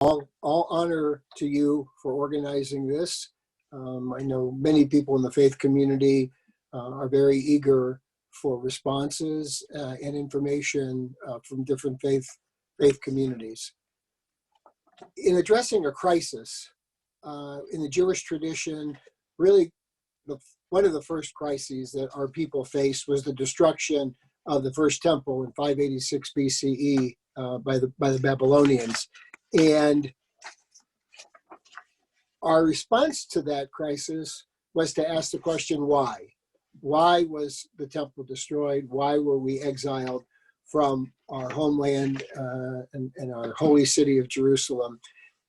All honor to you for organizing this. I know many people in the faith community are very eager for responses and information from different faith communities. In addressing a crisis, in the Jewish tradition, really one of the first crises that our people faced was the destruction of the first temple in 586 BCE by the Babylonians. And our response to that crisis was to ask the question, why? Why was the temple destroyed? Why were we exiled from our homeland and our holy city of Jerusalem?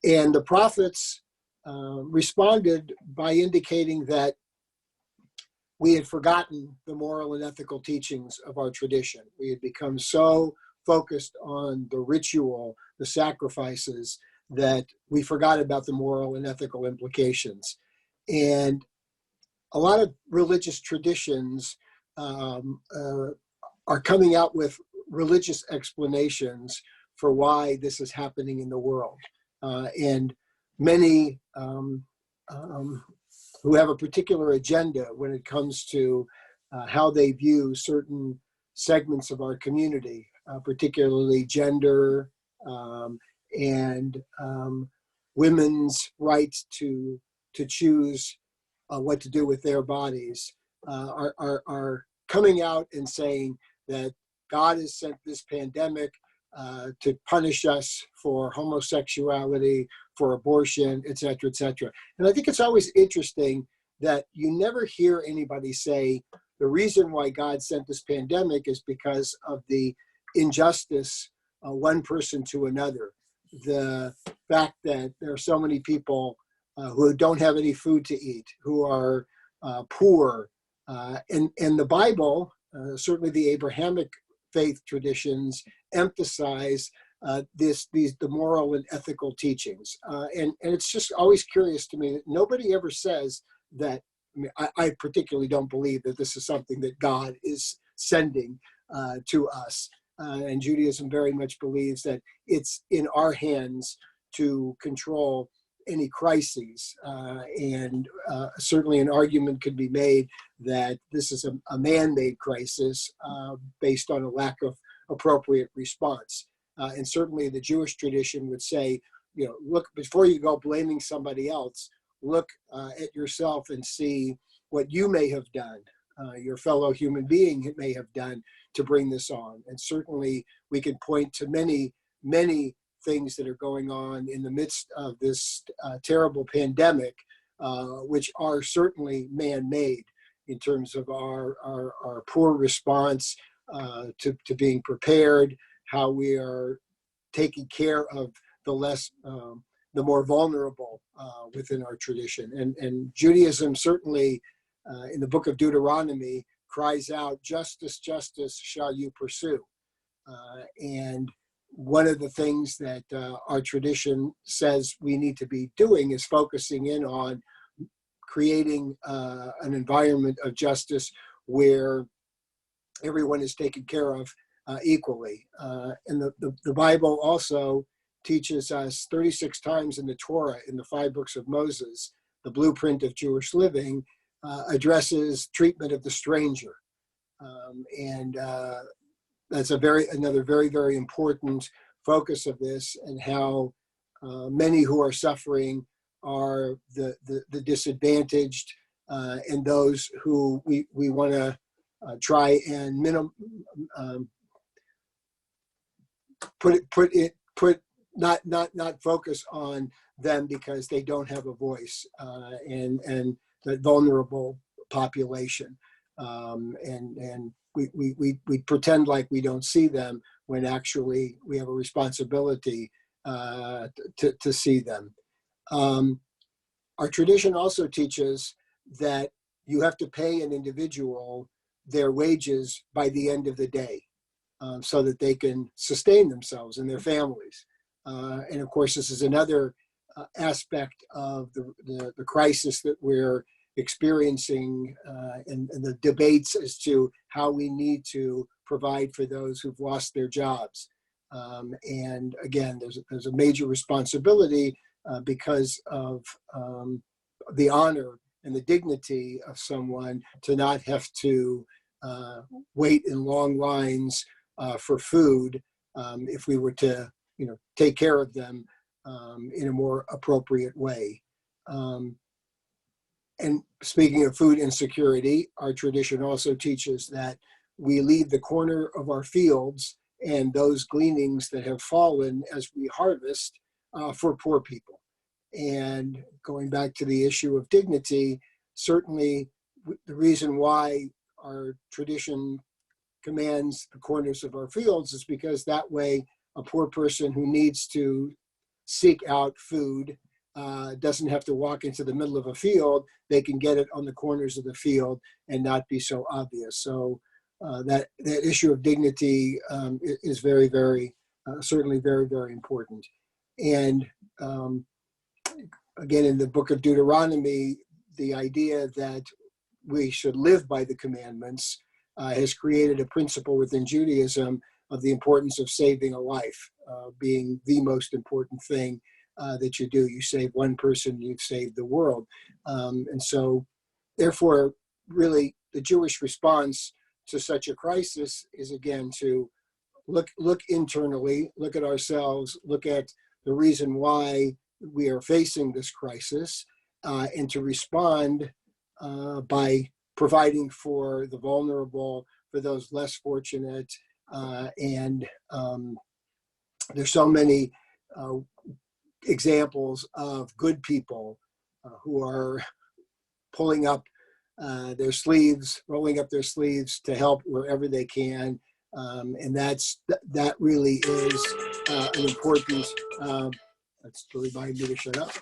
And the prophets responded by indicating that we had forgotten the moral and ethical teachings of our tradition. We had become so focused on the ritual, the sacrifices, that we forgot about the moral and ethical implications. And a lot of religious traditions are coming out with religious explanations for why this is happening in the world. And many who have a particular agenda when it comes to how they view certain segments of our community, particularly gender and women's rights to choose what to do with their bodies, are coming out and saying that God has sent this pandemic to punish us for homosexuality, for abortion, et cetera, et cetera. And I think it's always interesting that you never hear anybody say the reason why God sent this pandemic is because of the injustice one person to another. The fact that there are so many people who don't have any food to eat, who are poor. And the Bible, certainly the Abrahamic faith traditions, emphasize the moral and ethical teachings. And it's just always curious to me that nobody ever says that. I mean, I particularly don't believe that this is something that God is sending to us. And Judaism very much believes that it's in our hands to control any crises. And certainly an argument could be made that this is a man-made crisis based on a lack of appropriate response. And certainly the Jewish tradition would say, look, before you go blaming somebody else, look at yourself and see what you may have done, your fellow human being may have done to bring this on. And certainly we can point to many, many things that are going on in the midst of this terrible pandemic, which are certainly man-made in terms of our poor response to being prepared, how we are taking care of the more vulnerable within our tradition. And Judaism certainly, in the book of Deuteronomy, cries out, justice, justice shall you pursue. And one of the things that our tradition says we need to be doing is focusing in on creating an environment of justice where everyone is taken care of equally. And the Bible also teaches us 36 times in the Torah, in the 5 books of Moses, the blueprint of Jewish living, addresses treatment of the stranger. And that's another very, very important focus of this, and how many who are suffering are the disadvantaged and those who we want to try and not focus on them because they don't have a voice, and that vulnerable population, and we pretend like we don't see them when actually we have a responsibility to see them. Our tradition also teaches that you have to pay an individual their wages by the end of the day, so that they can sustain themselves and their families. And of course, this is another aspect of the crisis that we're experiencing, and the debates as to how we need to provide for those who've lost their jobs. And again, there's a major responsibility because of the honor and the dignity of someone to not have to wait in long lines for food if we were to, take care of them in a more appropriate way. And speaking of food insecurity, our tradition also teaches that we leave the corner of our fields and those gleanings that have fallen as we harvest for poor people. And going back to the issue of dignity, certainly the reason why our tradition commands the corners of our fields is because that way a poor person who needs to seek out food doesn't have to walk into the middle of a field. They can get it on the corners of the field and not be so obvious. So that issue of dignity is very, very, certainly very, very important. And again, in the book of Deuteronomy, the idea that we should live by the commandments has created a principle within Judaism of the importance of saving a life being the most important thing that you do. You save one person, you've saved the world. And so, therefore, really, the Jewish response to such a crisis is, again, to look internally, look at ourselves, look at the reason why we are facing this crisis, and to respond by providing for the vulnerable, for those less fortunate. And there's so many examples of good people who are pulling up their sleeves, rolling up their sleeves to help wherever they can. And that really is an important, that's to remind me to shut up,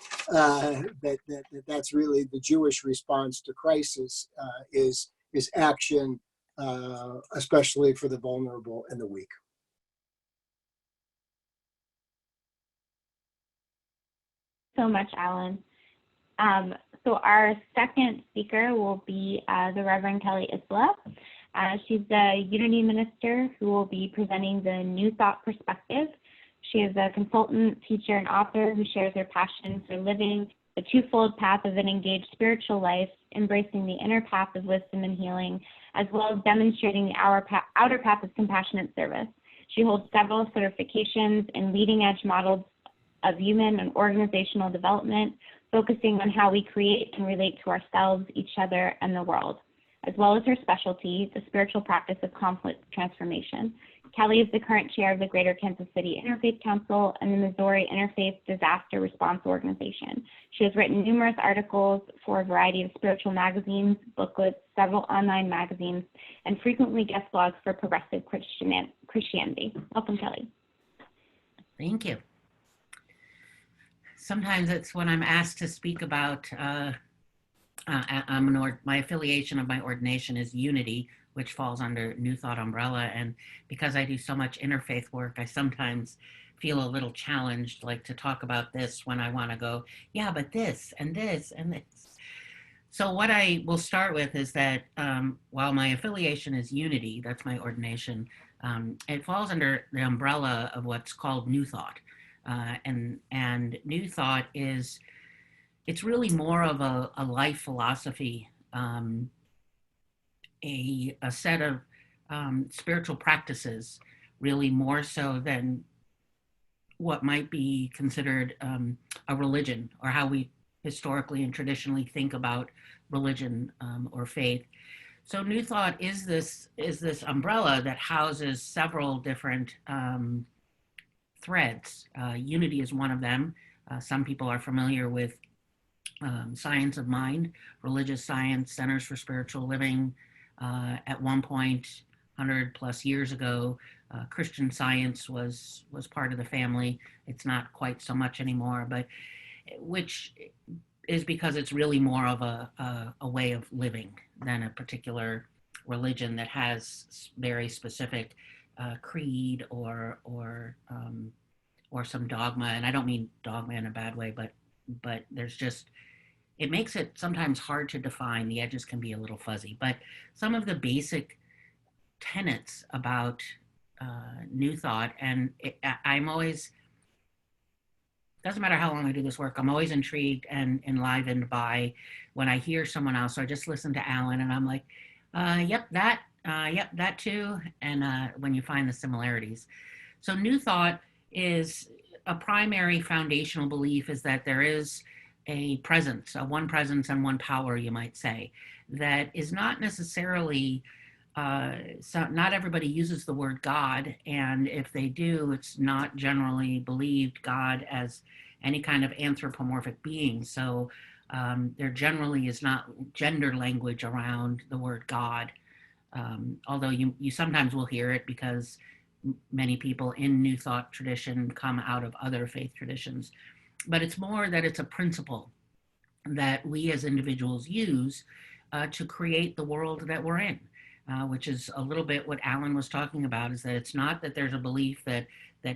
that's really the Jewish response to crisis is action, especially for the vulnerable and the weak. So much, Alan. So our second speaker will be the Reverend Kelly Isola. She's the Unity Minister who will be presenting the New Thought perspective. She is a consultant, teacher, and author who shares her passion for living the twofold path of an engaged spiritual life, embracing the inner path of wisdom and healing, as well as demonstrating the outer path of compassionate service. She holds several certifications in leading-edge models of human and organizational development, focusing on how we create and relate to ourselves, each other, and the world, as well as her specialty, the spiritual practice of conflict transformation. Kelly is the current chair of the Greater Kansas City Interfaith Council and the Missouri Interfaith Disaster Response Organization. She has written numerous articles for a variety of spiritual magazines, booklets, several online magazines, and frequently guest blogs for progressive Christianity. Welcome, Kelly. Thank you. Sometimes it's when I'm asked to speak about, my affiliation of my ordination is Unity, which falls under New Thought umbrella. And because I do so much interfaith work, I sometimes feel a little challenged, like to talk about this when I want to go, yeah, but this and this and this. So what I will start with is that while my affiliation is Unity, that's my ordination, it falls under the umbrella of what's called New Thought. And New Thought it's really more of a life philosophy, a set of spiritual practices, really more so than what might be considered a religion, or how we historically and traditionally think about religion or faith. So New Thought is this umbrella that houses several different threads. Unity is one of them. Some people are familiar with science of mind, religious science, centers for spiritual living. At one point, 100 plus years ago, Christian Science was part of the family. It's not quite so much anymore, but which is because it's really more of a way of living than a particular religion that has very specific creed or some dogma. And I don't mean dogma in a bad way, but there's just, it makes it sometimes hard to define. The edges can be a little fuzzy, but some of the basic tenets about New Thought, and I'm always, doesn't matter how long I do this work, I'm always intrigued and enlivened by when I hear someone else, or I just listen to Alan and I'm like, yep, that too. And when you find the similarities. So New Thought is a primary foundational belief is that there is a presence, a one presence and one power, you might say, that is not necessarily so not everybody uses the word God, and if they do, it's not generally believed God as any kind of anthropomorphic being. So there generally is not gender language around the word God, although you sometimes will hear it because many people in New Thought tradition come out of other faith traditions. But it's more that it's a principle that we as individuals use to create the world that we're in. Which is a little bit what Alan was talking about, is that it's not that there's a belief that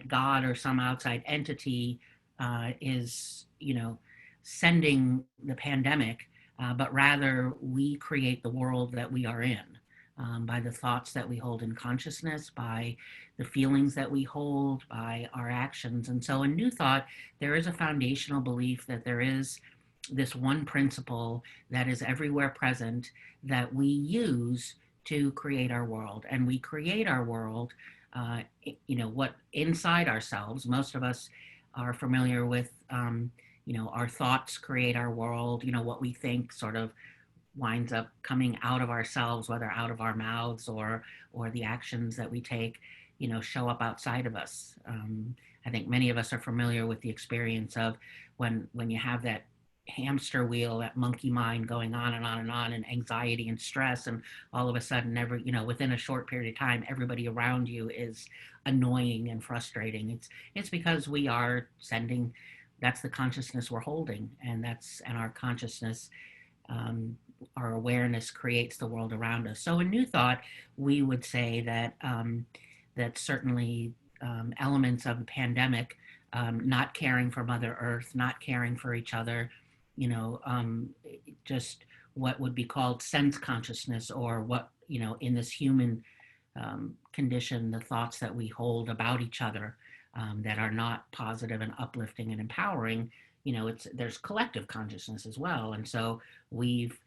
God or some outside entity is, sending the pandemic, but rather we create the world that we are in by the thoughts that we hold in consciousness, by the feelings that we hold, by our actions. And so in New Thought, there is a foundational belief that there is this one principle that is everywhere present that we use to create our world. And we create our world, what inside ourselves. Most of us are familiar with, our thoughts create our world. What we think sort of winds up coming out of ourselves, whether out of our mouths or the actions that we take, show up outside of us. I think many of us are familiar with the experience of when you have that hamster wheel, that monkey mind going on and on and on, and anxiety and stress, and all of a sudden within a short period of time everybody around you is annoying and frustrating. It's because we are sending, that's the consciousness we're holding, and our consciousness, our awareness creates the world around us. So in New Thought we would say that that certainly elements of the pandemic, not caring for Mother Earth, not caring for each other, just what would be called sense consciousness, or what, in this human condition, the thoughts that we hold about each other that are not positive and uplifting and empowering, there's collective consciousness as well. And so we've,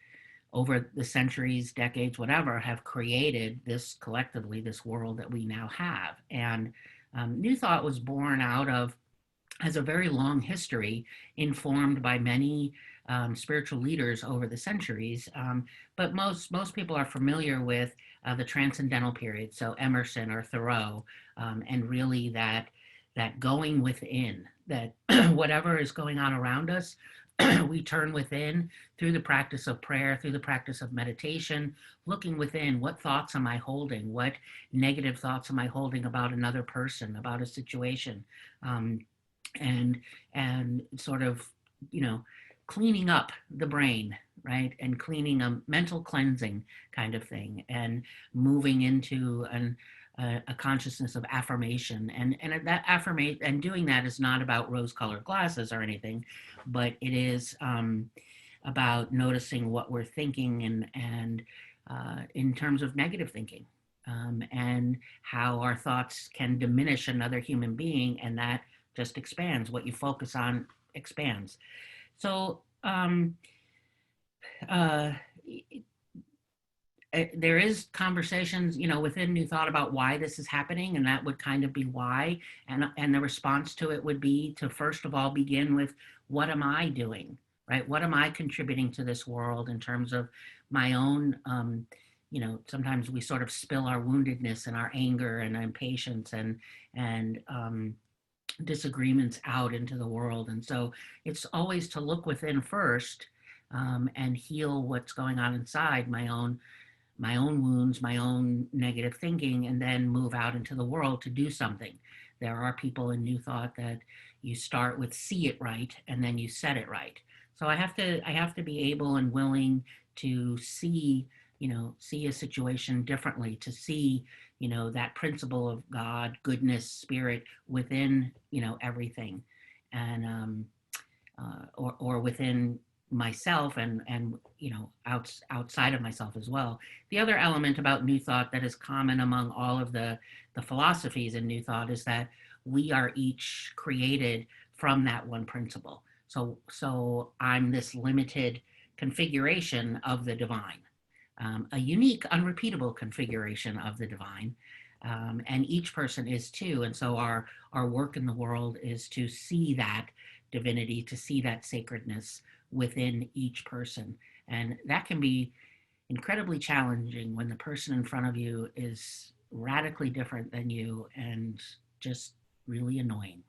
over the centuries, decades, whatever, have created this collectively, this world that we now have. And New Thought was born out of, has a very long history, informed by many spiritual leaders over the centuries. But most people are familiar with the transcendental period, so Emerson or Thoreau, and really that going within, that whatever is going on around us, we turn within through the practice of prayer, through the practice of meditation, looking within. What thoughts am I holding? What negative thoughts am I holding about another person, about a situation? And sort of, cleaning up the brain, right? And cleaning a mental cleansing kind of thing, and moving into a consciousness of affirmation. And that affirmation, and doing that is not about rose-colored glasses or anything, but it is about noticing what we're thinking, and in terms of negative thinking, and how our thoughts can diminish another human being, and that just expands. What you focus on expands. So there is conversations, within New Thought about why this is happening, and that would kind of be why. And the response to it would be to, first of all, begin with, what am I doing, right? What am I contributing to this world in terms of my own, sometimes we sort of spill our woundedness and our anger and impatience and disagreements out into the world. And so it's always to look within first, and heal what's going on inside my own wounds, my own negative thinking, and then move out into the world to do something. There are people in New Thought that you start with see it right, and then you set it right. So I have to be able and willing to see a situation differently, to see, that principle of God, goodness, spirit within, everything, and or within myself and outside of myself as well. The other element about New Thought that is common among all of the philosophies in New Thought is that we are each created from that one principle. So I'm this limited configuration of the divine, a unique, unrepeatable configuration of the divine. And each person is too. And so our work in the world is to see that divinity, to see that sacredness within each person. And that can be incredibly challenging when the person in front of you is radically different than you and just really annoying.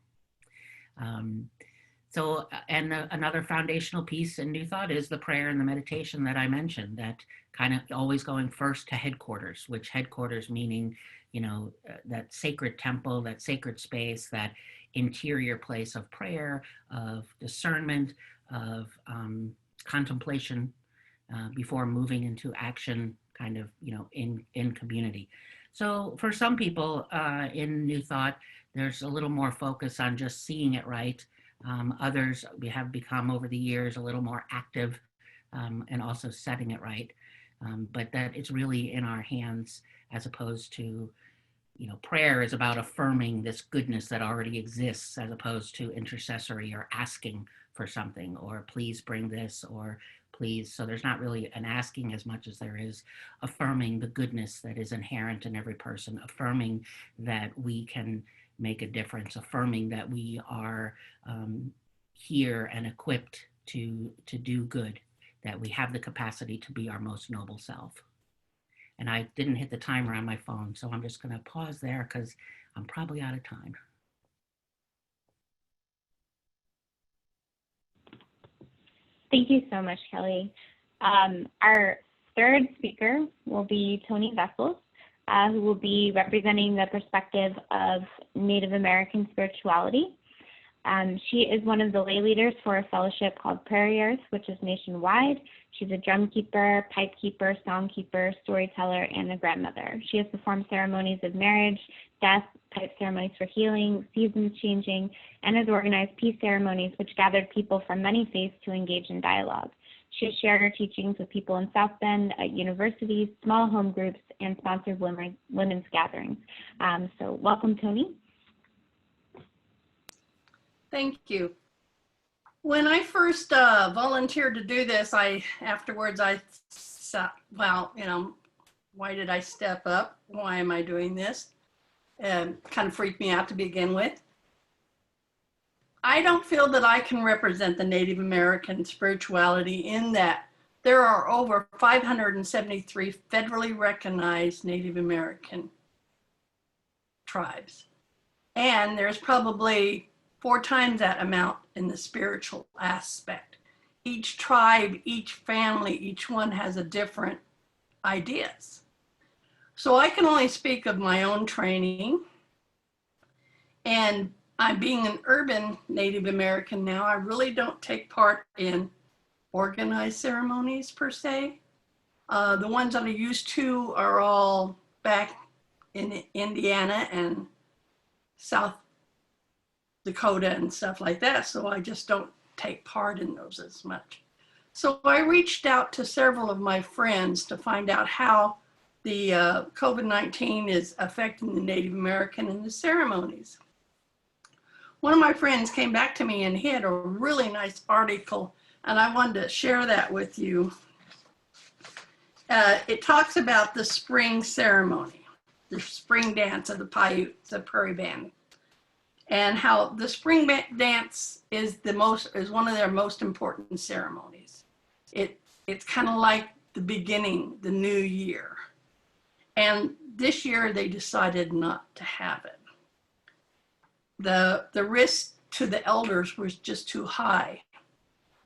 Another foundational piece in New Thought is the prayer and the meditation that I mentioned, that kind of always going first to headquarters, which headquarters meaning, that sacred temple, that sacred space, that interior place of prayer, of discernment, of contemplation before moving into action, kind of, in community. So for some people in New Thought, there's a little more focus on just seeing it right. Others we have become over the years a little more active and also setting it right. But that it's really in our hands, as opposed to, prayer is about affirming this goodness that already exists, as opposed to intercessory or asking for something, or please bring this, or please. So there's not really an asking as much as there is affirming the goodness that is inherent in every person, affirming that we can make a difference, affirming that we are here and equipped to do good, that we have the capacity to be our most noble self. And I didn't hit the timer on my phone, so I'm just going to pause there because I'm probably out of time. Thank you so much, Kelly. Our third speaker will be Toni Vessels, who will be representing the perspective of Native American spirituality. She is one of the lay leaders for a fellowship called Prairie Earth, which is nationwide. She's a drum keeper, pipe keeper, song keeper, storyteller, and a grandmother. She has performed ceremonies of marriage, death, pipe ceremonies for healing, seasons changing, and has organized peace ceremonies which gathered people from many faiths to engage in dialogue. She has shared her teachings with people in South Bend, at universities, small home groups, and sponsored women's gatherings. So welcome, Toni. Thank you. When I first volunteered to do this, I thought, well, why did I step up? Why am I doing this? And kind of freaked me out to begin with. I don't feel that I can represent the Native American spirituality in that there are over 573 federally recognized Native American tribes. And there's probably 4 times that amount in the spiritual aspect. Each tribe, each family, each one has a different ideas. So I can only speak of my own training. And I'm being an urban Native American now, I really don't take part in organized ceremonies per se. The ones that I used to are all back in Indiana and South Dakota and stuff like that. So I just don't take part in those as much. So I reached out to several of my friends to find out how the COVID-19 is affecting the Native American in the ceremonies. One of my friends came back to me and he had a really nice article, and I wanted to share that with you. It talks about the spring ceremony, the spring dance of the Paiute, the Prairie Band, and how the spring dance is one of their most important ceremonies. It's kind of like the beginning, the new year. And this year they decided not to have it. The risk to the elders was just too high.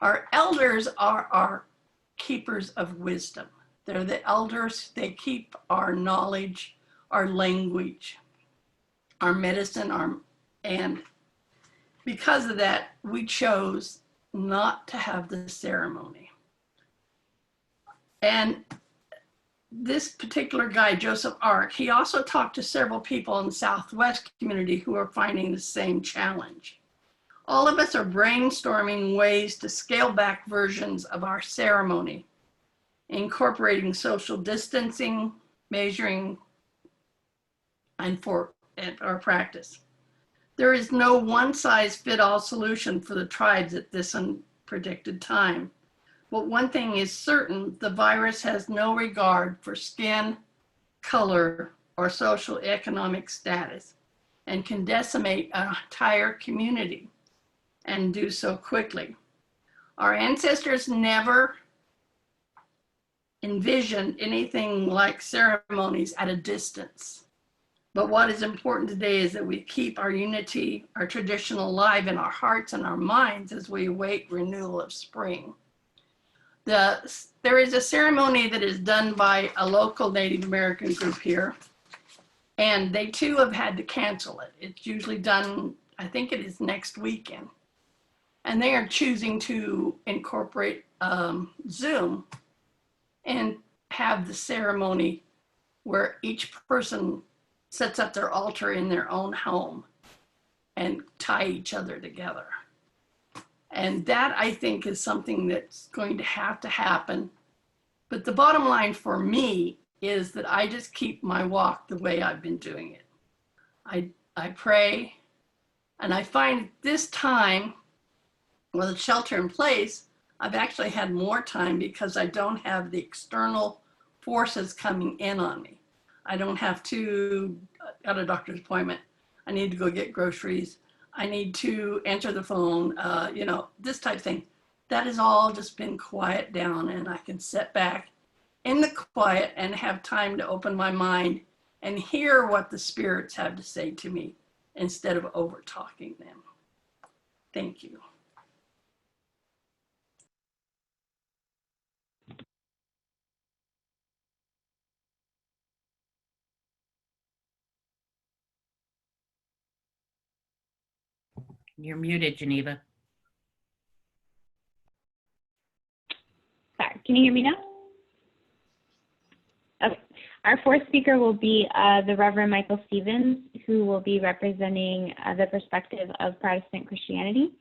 Our elders are our keepers of wisdom. They're the elders, they keep our knowledge, our language, our medicine, and because of that, we chose not to have the ceremony. And this particular guy, Joseph Ark, he also talked to several people in the Southwest community who are finding the same challenge. All of us are brainstorming ways to scale back versions of our ceremony, incorporating social distancing, measuring, and our practice. There is no one-size-fits-all solution for the tribes at this unpredicted time. But one thing is certain, the virus has no regard for skin, color, or social economic status, and can decimate an entire community and do so quickly. Our ancestors never envisioned anything like ceremonies at a distance. But what is important today is that we keep our unity, our tradition alive in our hearts and our minds as we await renewal of spring. There is a ceremony that is done by a local Native American group here, and they too have had to cancel it. It's usually done, I think it is next weekend. And they are choosing to incorporate Zoom and have the ceremony where each person sets up their altar in their own home and tie each other together. And that, I think, is something that's going to have to happen. But the bottom line for me is that I just keep my walk the way I've been doing it. I pray, and I find this time, with the shelter in place, I've actually had more time because I don't have the external forces coming in on me. I don't have to got a doctor's appointment. I need to go get groceries. I need to answer the phone, this type of thing. That has all just been quiet down, and I can sit back in the quiet and have time to open my mind and hear what the spirits have to say to me instead of over talking them. Thank you. You're muted, Geneva. Sorry, can you hear me now? Okay. Our fourth speaker will be the Reverend Michael Stevens, who will be representing the perspective of Protestant Christianity.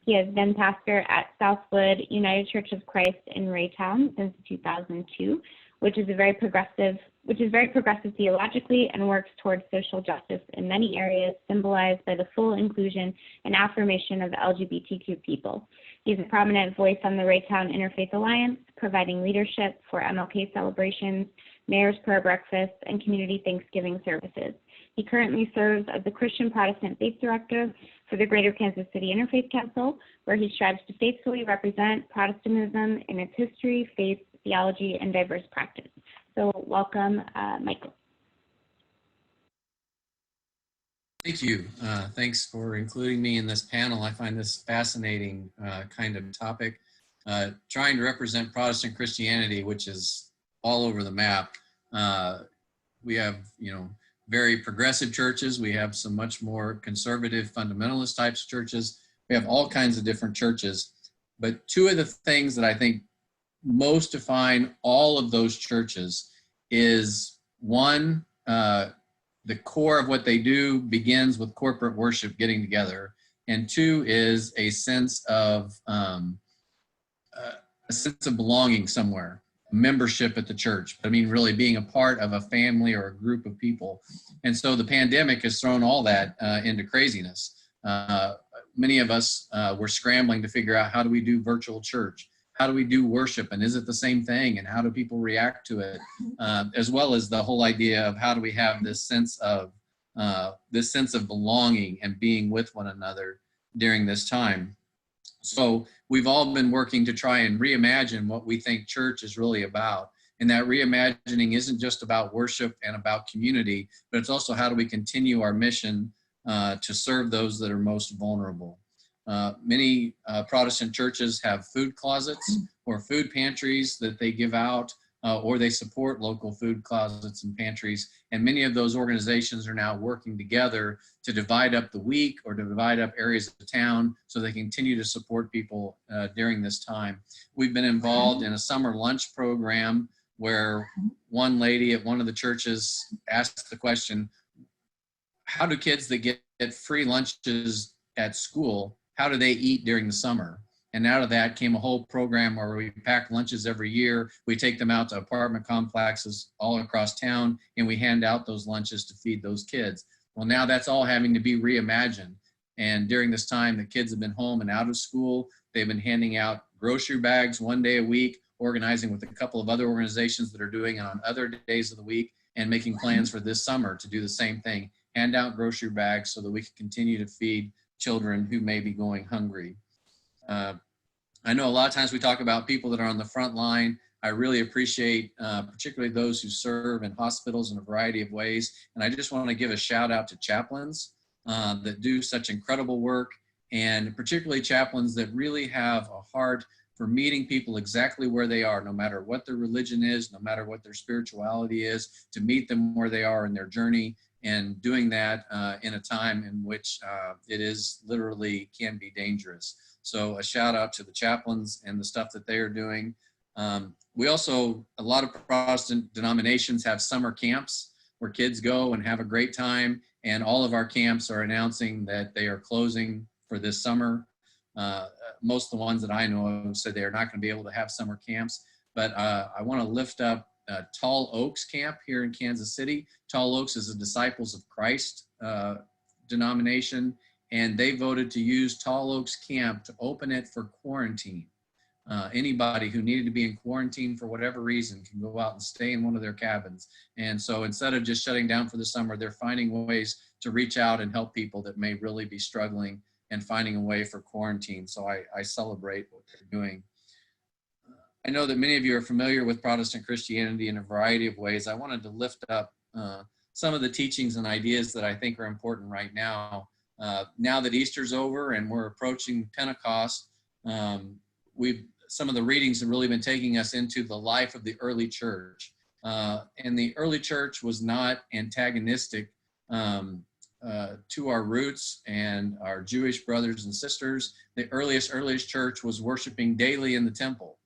He has been pastor at Southwood United Church of Christ in Raytown since 2002, which is very progressive theologically and works towards social justice in many areas, symbolized by the full inclusion and affirmation of the LGBTQ people. He's a prominent voice on the Raytown Interfaith Alliance, providing leadership for MLK celebrations, Mayor's Prayer Breakfast, and community Thanksgiving services. He currently serves as the Christian Protestant Faith Director for the Greater Kansas City Interfaith Council, where he strives to faithfully represent Protestantism in its history, faith, theology, and diverse practice. So welcome, Michael. Thank you. Thanks for including me in this panel. I find this fascinating kind of topic. Trying to represent Protestant Christianity, which is all over the map. We have, very progressive churches. We have some much more conservative fundamentalist types of churches. We have all kinds of different churches. But two of the things that I think most define all of those churches is one, the core of what they do begins with corporate worship getting together, and two is a sense of belonging somewhere, membership at the church. I mean, really being a part of a family or a group of people. And so the pandemic has thrown all that into craziness. Many of us were scrambling to figure out, how do we do virtual church? How do we do worship? And is it the same thing? And how do people react to it? As well as the whole idea of how do we have this sense of belonging and being with one another during this time. So we've all been working to try and reimagine what we think church is really about. And that reimagining isn't just about worship and about community, but it's also how do we continue our mission to serve those that are most vulnerable. Many Protestant churches have food closets or food pantries that they give out, or they support local food closets and pantries. And many of those organizations are now working together to divide up the week or to divide up areas of town so they continue to support people during this time. We've been involved in a summer lunch program where one lady at one of the churches asked the question, how do kids that get free lunches at school how do they eat during the summer? And out of that came a whole program where we pack lunches every year. We take them out to apartment complexes all across town, and we hand out those lunches to feed those kids. Well, now that's all having to be reimagined. And during this time, the kids have been home and out of school. They've been handing out grocery bags one day a week, organizing with a couple of other organizations that are doing it on other days of the week, and making plans for this summer to do the same thing, hand out grocery bags so that we can continue to feed children who may be going hungry. I know a lot of times we talk about people that are on the front line. I really appreciate particularly those who serve in hospitals in a variety of ways. And I just want to give a shout out to chaplains that do such incredible work, and particularly chaplains that really have a heart for meeting people exactly where they are, no matter what their religion is, no matter what their spirituality is, to meet them where they are in their journey, and doing that in a time in which it is literally can be dangerous. So a shout out to the chaplains and the stuff that they are doing. We also, a lot of Protestant denominations have summer camps where kids go and have a great time, and all of our camps are announcing that they are closing for this summer. Most of the ones that I know of said they are not going to be able to have summer camps, but I want to lift up Tall Oaks Camp here in Kansas City. Tall Oaks is a Disciples of Christ denomination, and they voted to use Tall Oaks Camp to open it for quarantine. Anybody who needed to be in quarantine for whatever reason can go out and stay in one of their cabins. And so instead of just shutting down for the summer, they're finding ways to reach out and help people that may really be struggling and finding a way for quarantine. So I celebrate what they're doing. I know that many of you are familiar with Protestant Christianity in a variety of ways. I wanted to lift up some of the teachings and ideas that I think are important right now. Now that Easter's over and we're approaching Pentecost, some of the readings have really been taking us into the life of the early church. And the early church was not antagonistic to our roots and our Jewish brothers and sisters. The earliest church was worshiping daily in the temple.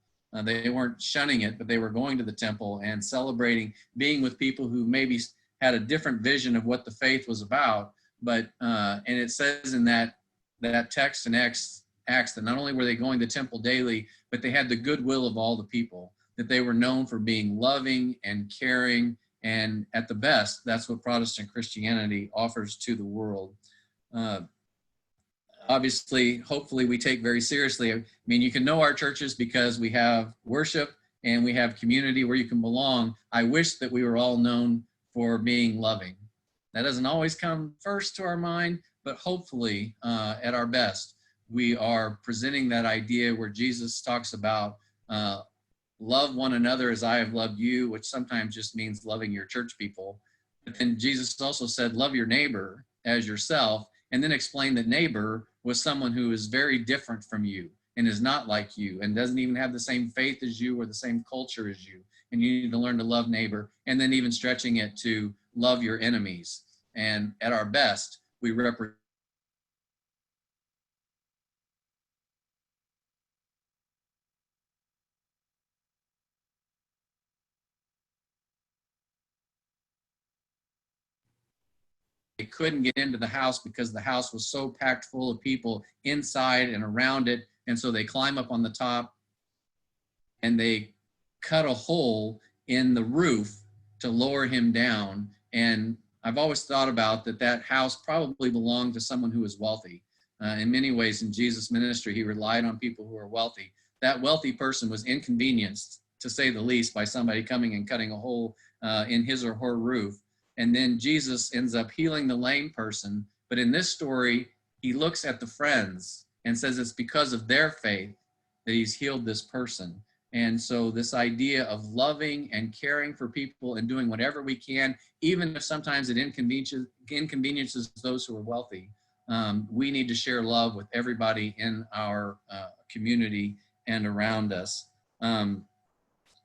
They weren't shunning it, but they were going to the temple and celebrating, being with people who maybe had a different vision of what the faith was about. But and it says in that text in Acts that not only were they going to the temple daily, but they had the goodwill of all the people, that they were known for being loving and caring. And at the best, that's what Protestant Christianity offers to the world. Obviously, hopefully we take very seriously. I mean, you can know our churches because we have worship and we have community where you can belong. I wish that we were all known for being loving. That doesn't always come first to our mind, but hopefully at our best, we are presenting that idea where Jesus talks about love one another as I have loved you, which sometimes just means loving your church people. But then Jesus also said, love your neighbor as yourself, and then explain that neighbor was someone who is very different from you and is not like you and doesn't even have the same faith as you or the same culture as you. And you need to learn to love neighbor, and then even stretching it to love your enemies. And at our best, we represent they couldn't get into the house because the house was so packed full of people inside and around it. And so they climb up on the top and they cut a hole in the roof to lower him down. And I've always thought about that house probably belonged to someone who was wealthy. In many ways in Jesus' ministry, he relied on people who were wealthy. That wealthy person was inconvenienced, to say the least, by somebody coming and cutting a hole in his or her roof. And then Jesus ends up healing the lame person. But in this story, he looks at the friends and says it's because of their faith that he's healed this person. And so this idea of loving and caring for people and doing whatever we can, even if sometimes it inconveniences those who are wealthy, we need to share love with everybody in our community and around us.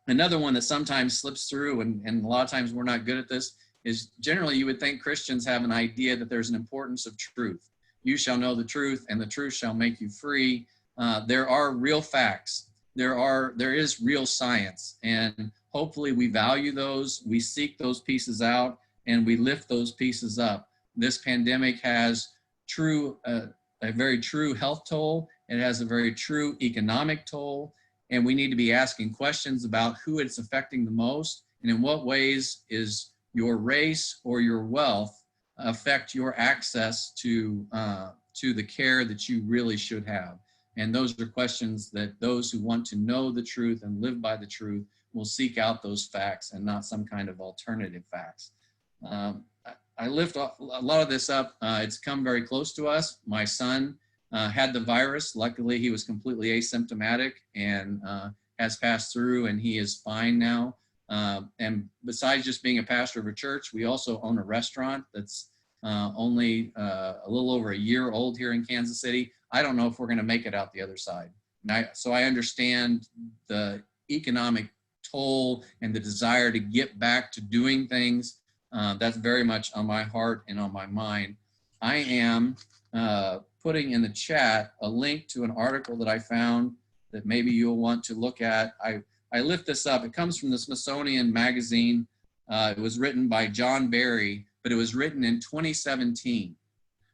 Another one that sometimes slips through, and a lot of times we're not good at this, is generally you would think Christians have an idea that there's an importance of truth. You shall know the truth, and the truth shall make you free. There are real facts. There is real science, and hopefully we value those, we seek those pieces out, and we lift those pieces up. This pandemic has true a very true health toll. It has a very true economic toll. And we need to be asking questions about who it's affecting the most, and in what ways is your race or your wealth affect your access to the care that you really should have. And those are questions that those who want to know the truth and live by the truth will seek out those facts and not some kind of alternative facts. I lift a lot of this up. It's come very close to us. My son had the virus. Luckily, he was completely asymptomatic and has passed through, and he is fine now. And besides just being a pastor of a church, we also own a restaurant that's only a little over a year old here in Kansas City. I don't know if we're going to make it out the other side. So I understand the economic toll and the desire to get back to doing things. That's very much on my heart and on my mind. I am putting in the chat a link to an article that I found that maybe you'll want to look at. I lift this up. It comes from the Smithsonian Magazine. It was written by John Barry, but it was written in 2017.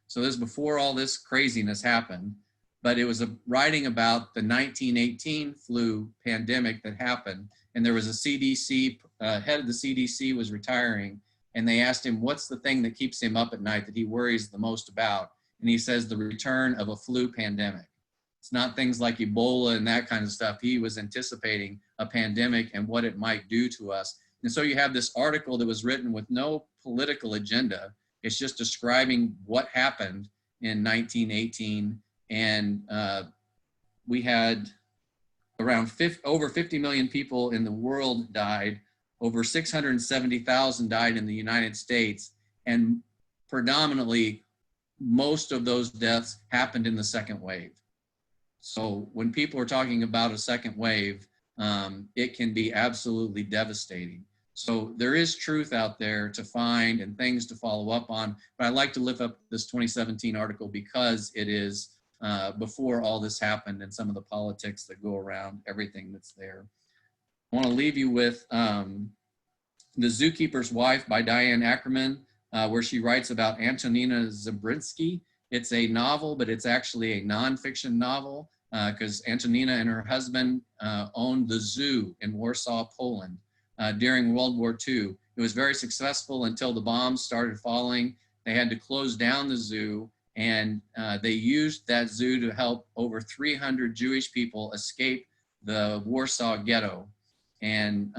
So this is before all this craziness happened, but it was writing about the 1918 flu pandemic that happened. And there was a CDC, head of the CDC was retiring, and they asked him, what's the thing that keeps him up at night that he worries the most about? And he says, the return of a flu pandemic. It's not things like Ebola and that kind of stuff. He was anticipating a pandemic and what it might do to us. And so you have this article that was written with no political agenda. It's just describing what happened in 1918. And we had around over 50 million people in the world died. Over 670,000 died in the United States. And predominantly, most of those deaths happened in the second wave. So when people are talking about a second wave, it can be absolutely devastating. So there is truth out there to find and things to follow up on. But I like to lift up this 2017 article because it is before all this happened and some of the politics that go around everything that's there. I want to leave you with The Zookeeper's Wife by Diane Ackerman, where she writes about Antonina Zabrinsky. It's a novel, but it's actually a nonfiction novel because Antonina and her husband owned the zoo in Warsaw, Poland during World War II. It was very successful until the bombs started falling. They had to close down the zoo, and they used that zoo to help over 300 Jewish people escape the Warsaw ghetto. And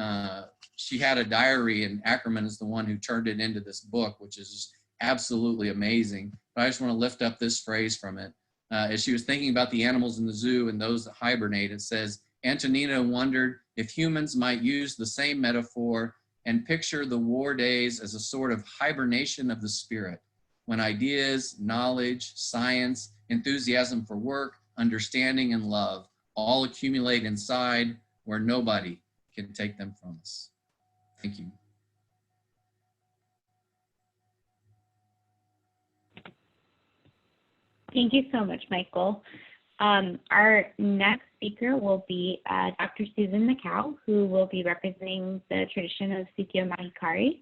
she had a diary, and Ackerman is the one who turned it into this book, which is absolutely amazing. But I just want to lift up this phrase from it. As she was thinking about the animals in the zoo and those that hibernate, it says, Antonina wondered if humans might use the same metaphor and picture the war days as a sort of hibernation of the spirit, when ideas, knowledge, science, enthusiasm for work, understanding, and love all accumulate inside where nobody can take them from us. Thank you. Thank you so much, Michael. Our next speaker will be Dr. Susan Nakao, who will be representing the tradition of Sukyo Mahikari.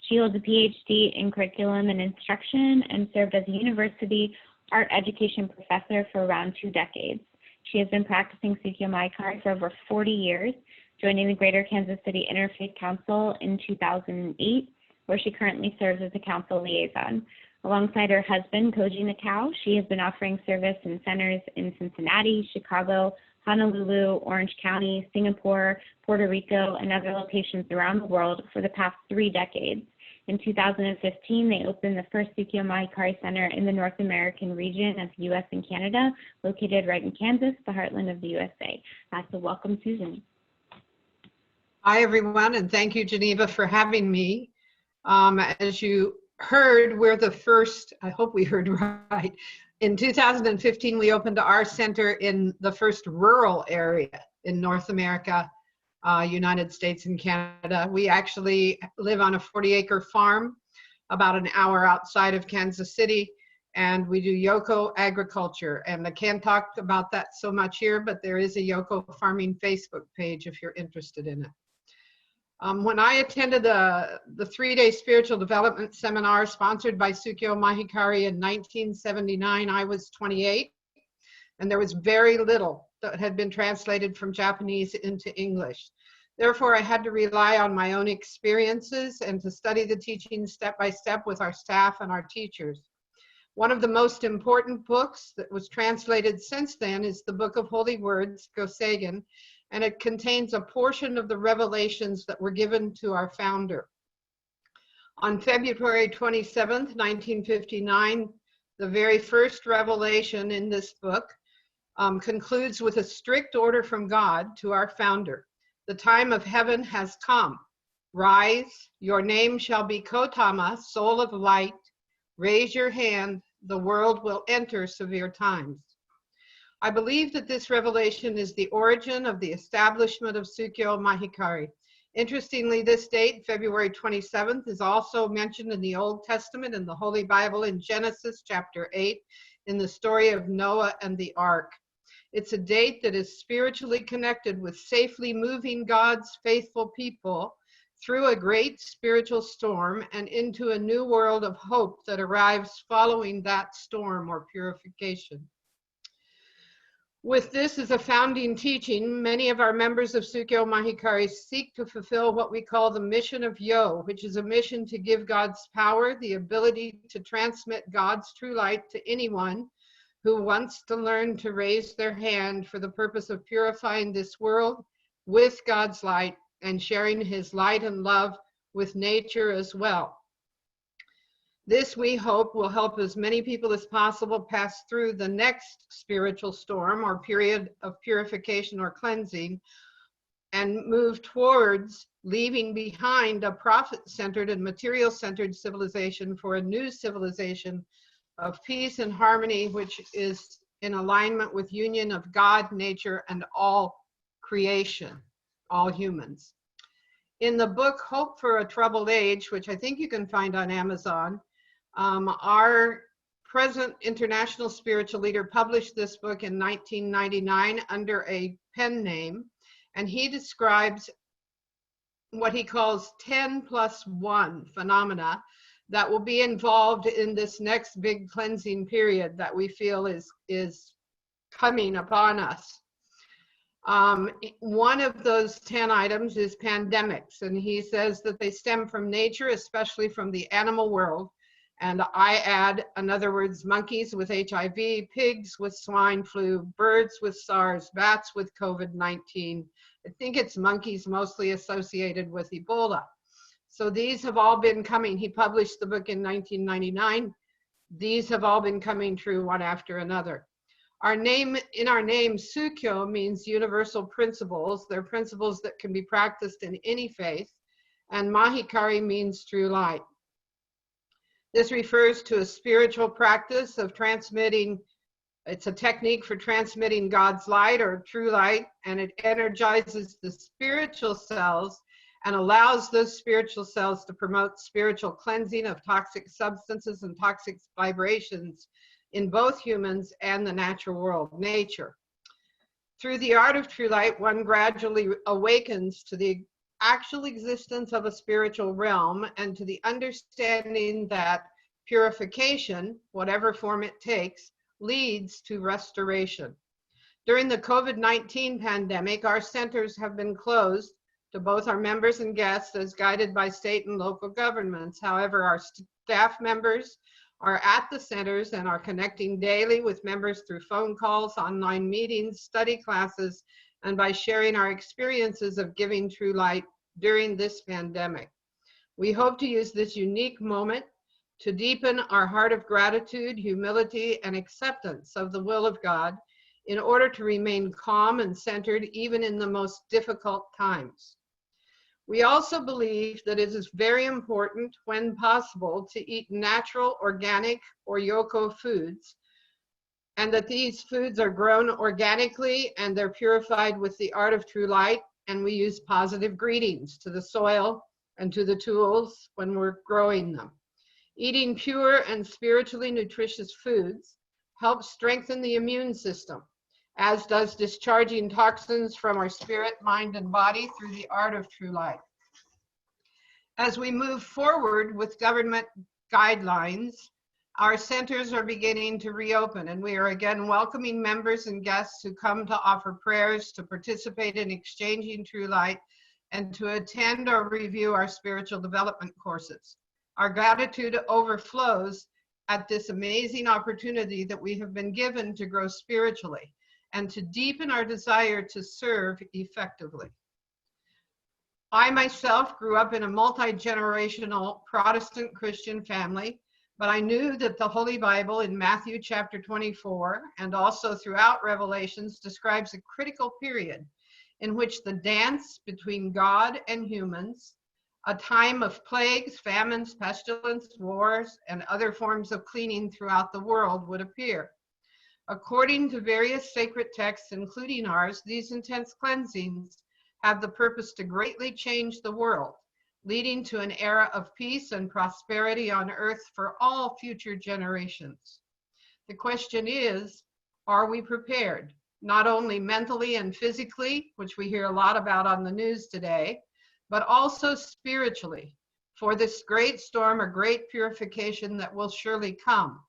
She holds a PhD in curriculum and instruction and served as a university art education professor for around 2 decades. She has been practicing Sukyo Mahikari for over 40 years, joining the Greater Kansas City Interfaith Council in 2008, where she currently serves as a council liaison. Alongside her husband, Koji Nakao, she has been offering service in centers in Cincinnati, Chicago, Honolulu, Orange County, Singapore, Puerto Rico, and other locations around the world for the past 3 decades. In 2015, they opened the first Sukyo Mahikari Center in the North American region of the U.S. and Canada, located right in Kansas, the heartland of the USA. So welcome, Susan. Hi, everyone, and thank you, Geneva, for having me. As you heard, we're the first, I hope we heard right. In 2015, we opened our center in the first rural area in North America, United States and Canada. We actually live on a 40-acre farm about an hour outside of Kansas City, and we do Yoko agriculture. And I can't talk about that so much here, but there is a Yoko farming Facebook page if you're interested in it. When I attended the 3-day spiritual development seminar sponsored by Sukyo Mahikari in 1979, I was 28, and there was very little that had been translated from Japanese into English. Therefore, I had to rely on my own experiences and to study the teachings step by step with our staff and our teachers. One of the most important books that was translated since then is the Book of Holy Words, Goseigen, and it contains a portion of the revelations that were given to our founder. On February 27th, 1959, the very first revelation in this book concludes with a strict order from God to our founder. The time of heaven has come. Rise, your name shall be Kotama, soul of light. Raise your hand, the world will enter severe times. I believe that this revelation is the origin of the establishment of Sukyo Mahikari. Interestingly, this date, February 27th, is also mentioned in the Old Testament in the Holy Bible in Genesis chapter 8, in the story of Noah and the ark. It's a date that is spiritually connected with safely moving God's faithful people through a great spiritual storm and into a new world of hope that arrives following that storm or purification. With this as a founding teaching, many of our members of Sukyo Mahikari seek to fulfill what we call the mission of Yo, which is a mission to give God's power, the ability to transmit God's true light to anyone who wants to learn to raise their hand for the purpose of purifying this world with God's light and sharing his light and love with nature as well. This, we hope, will help as many people as possible pass through the next spiritual storm or period of purification or cleansing and move towards leaving behind a profit-centered and material-centered civilization for a new civilization of peace and harmony, which is in alignment with union of God, nature, and all creation, all humans. In the book, Hope for a Troubled Age, which I think you can find on Amazon, our present international spiritual leader published this book in 1999 under a pen name, and he describes what he calls 10+1 phenomena that will be involved in this next big cleansing period that we feel is coming upon us. One of those 10 items is pandemics, and he says that they stem from nature, especially from the animal world. And I add, in other words, monkeys with HIV, pigs with swine flu, birds with SARS, bats with COVID-19. I think it's monkeys mostly associated with Ebola. So these have all been coming. He published the book in 1999. These have all been coming true one after another. In our name, Sukyo means universal principles. They're principles that can be practiced in any faith. And Mahikari means true light. This refers to a spiritual practice of transmitting. It's a technique for transmitting God's light or true light, and it energizes the spiritual cells and allows those spiritual cells to promote spiritual cleansing of toxic substances and toxic vibrations in both humans and the natural world, nature. Through the art of true light, one gradually awakens to the actual existence of a spiritual realm and to the understanding that purification, whatever form it takes, leads to restoration. During the COVID-19 pandemic, our centers have been closed to both our members and guests as guided by state and local governments. However, our staff members are at the centers and are connecting daily with members through phone calls, online meetings, study classes, and by sharing our experiences of giving true light during this pandemic. We hope to use this unique moment to deepen our heart of gratitude, humility, and acceptance of the will of God in order to remain calm and centered even in the most difficult times. We also believe that it is very important, when possible, to eat natural, organic, or yoko foods, and that these foods are grown organically and they're purified with the art of true light, and we use positive greetings to the soil and to the tools when we're growing them. Eating pure and spiritually nutritious foods helps strengthen the immune system, as does discharging toxins from our spirit, mind, and body through the art of true light. As we move forward with government guidelines, our centers are beginning to reopen, and we are again welcoming members and guests who come to offer prayers, to participate in exchanging true light, and to attend or review our spiritual development courses. Our gratitude overflows at this amazing opportunity that we have been given to grow spiritually and to deepen our desire to serve effectively. I myself grew up in a multi-generational Protestant Christian family, but I knew that the Holy Bible in Matthew chapter 24 and also throughout Revelations describes a critical period in which the dance between God and humans, a time of plagues, famines, pestilence, wars, and other forms of cleaning throughout the world would appear. According to various sacred texts, including ours, these intense cleansings have the purpose to greatly change the world, leading to an era of peace and prosperity on earth for all future generations. The question is, are we prepared, not only mentally and physically, which we hear a lot about on the news today, but also spiritually, for this great storm or great purification that will surely come?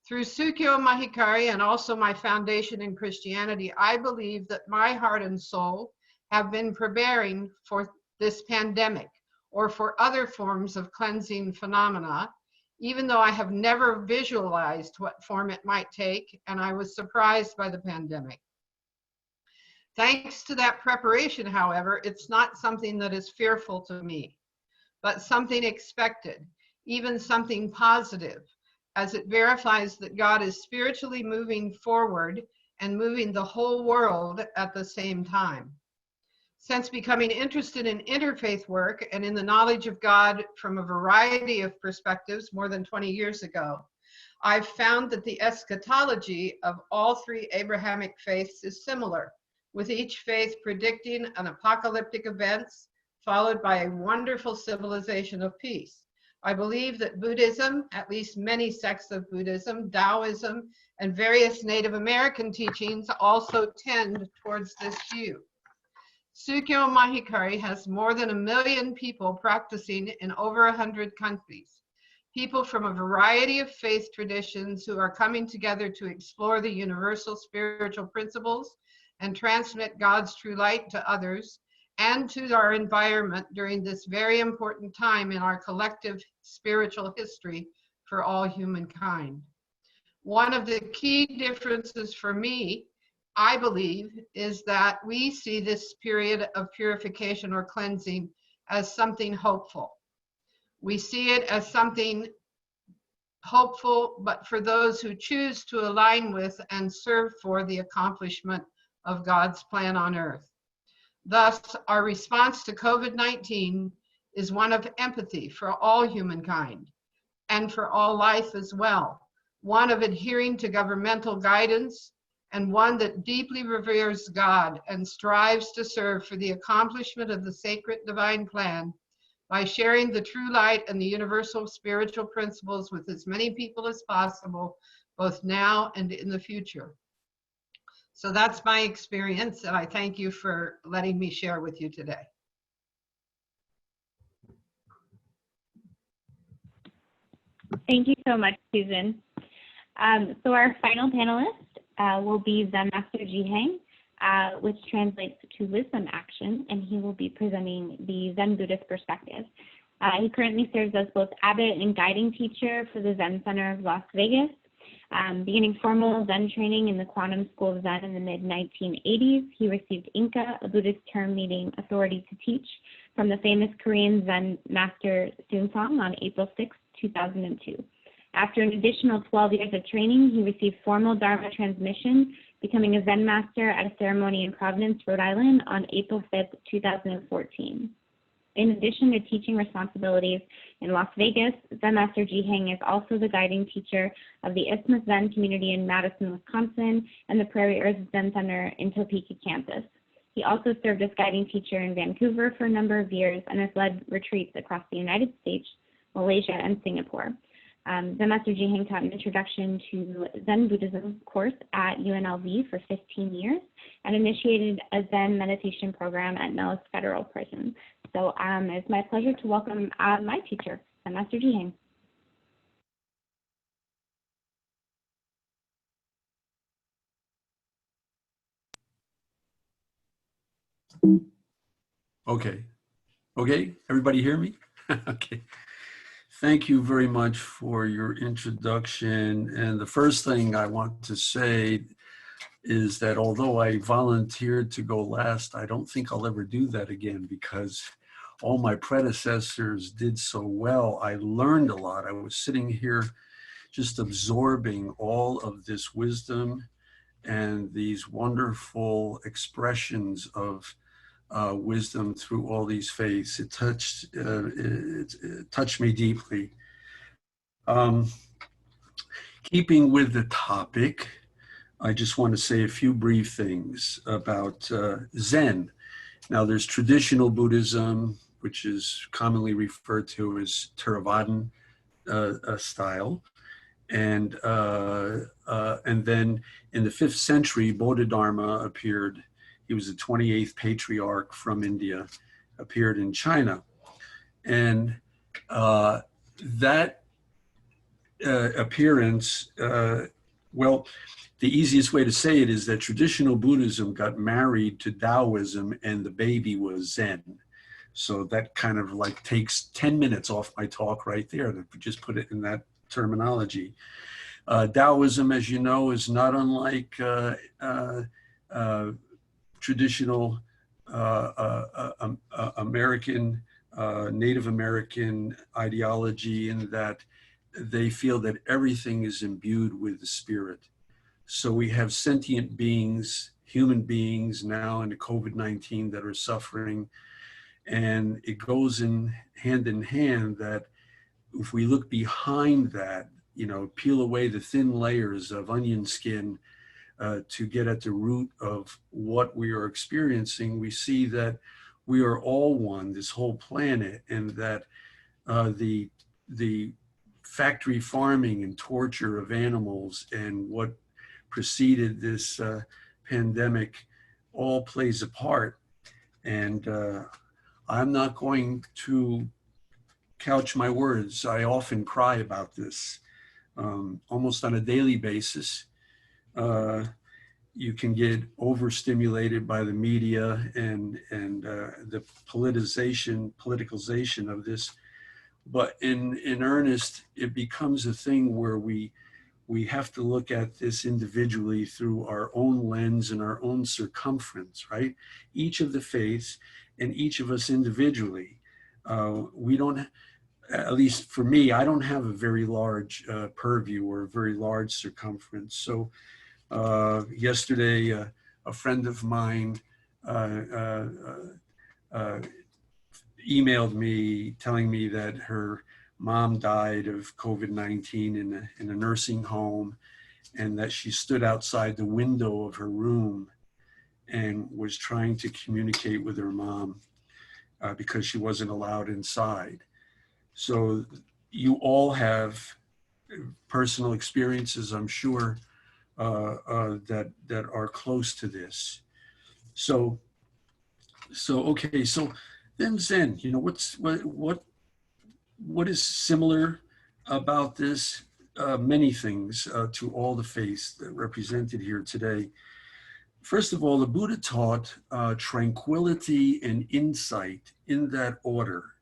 Through Sukyo Mahikari and also my foundation in Christianity, I believe that my heart and soul have been preparing for this pandemic or for other forms of cleansing phenomena, even though I have never visualized what form it might take, and I was surprised by the pandemic. Thanks to that preparation, however, it's not something that is fearful to me, but something expected, even something positive, as it verifies that God is spiritually moving forward and moving the whole world at the same time. Since becoming interested in interfaith work and in the knowledge of God from a variety of perspectives more than 20 years ago, I've found that the eschatology of all three Abrahamic faiths is similar, with each faith predicting an apocalyptic events followed by a wonderful civilization of peace. I believe that Buddhism, at least many sects of Buddhism, Taoism, and various Native American teachings also tend towards this view. Sukyo Mahikari has more than 1 million people practicing in over 100 countries. People from a variety of faith traditions who are coming together to explore the universal spiritual principles and transmit God's true light to others and to our environment during this very important time in our collective spiritual history for all humankind. One of the key differences for me, I believe, is that we see this period of purification or cleansing as something hopeful. We see it as something hopeful, but for those who choose to align with and serve for the accomplishment of God's plan on earth. Thus, our response to COVID-19 is one of empathy for all humankind and for all life as well, one of adhering to governmental guidance, and one that deeply reveres God and strives to serve for the accomplishment of the sacred divine plan by sharing the true light and the universal spiritual principles with as many people as possible, both now and in the future. So that's my experience, and I thank you for letting me share with you today. Thank you so much, Susan. So our final panelist will be Zen Master Haeng, which translates to wisdom action, and he will be presenting the Zen Buddhist perspective. He currently serves as both abbot and guiding teacher for the Zen Center of Las Vegas, beginning formal Zen training in the Quantum School of Zen in the mid-1980s. He received Inka, a Buddhist term meaning authority to teach, from the famous Korean Zen master Seungsong on April 6, 2002. After an additional 12 years of training, he received formal Dharma transmission, becoming a Zen master at a ceremony in Providence, Rhode Island on April 5, 2014. In addition to teaching responsibilities in Las Vegas, Zen Master Haeng is also the guiding teacher of the Isthmus Zen community in Madison, Wisconsin, and the Prairie Earth Zen Center in Topeka campus. He also served as guiding teacher in Vancouver for a number of years and has led retreats across the United States, Malaysia, and Singapore. Zen Master Haeng taught an introduction to Zen Buddhism course at UNLV for 15 years and initiated a Zen meditation program at Nellis Federal Prison. So it's my pleasure to welcome my teacher, Master Haeng. Okay. Okay, everybody hear me? Okay. Thank you very much for your introduction. And the first thing I want to say is that although I volunteered to go last, I don't think I'll ever do that again because all my predecessors did so well. I learned a lot. I was sitting here just absorbing all of this wisdom and these wonderful expressions of wisdom through all these faiths. It touched me deeply. Keeping with the topic, I just want to say a few brief things about Zen. Now, there's traditional Buddhism, which is commonly referred to as Theravadan style. And then in the 5th century, Bodhidharma appeared. He was the 28th patriarch from India, appeared in China. And that appearance, well, the easiest way to say it is that traditional Buddhism got married to Taoism and the baby was Zen. So that kind of like takes 10 minutes off my talk right there, to just put it in that terminology. Taoism, as you know, is not unlike traditional American, Native American ideology, in that they feel that everything is imbued with the spirit. So we have sentient beings, human beings now in the COVID-19 that are suffering. And it goes in hand that if we look behind that, you know, peel away the thin layers of onion skin to get at the root of what we are experiencing, we see that we are all one, this whole planet, and that the factory farming and torture of animals and what preceded this pandemic all plays a part. And I'm not going to couch my words. I often cry about this, almost on a daily basis. You can get overstimulated by the media and the politicalization of this. But in earnest, it becomes a thing where we have to look at this individually through our own lens and our own circumference, right? Each of the faiths and each of us individually. We don't, at least for me, I don't have a very large purview or a very large circumference. So yesterday, a friend of mine emailed me telling me that her mom died of COVID-19 in a nursing home, and that she stood outside the window of her room and was trying to communicate with her mom because she wasn't allowed inside. So you all have personal experiences, I'm sure, that are close to this. So okay, so then Zen, you know, what is similar about this? Many things to all the faiths that are represented here today. First of all, the Buddha taught tranquility and insight in that order.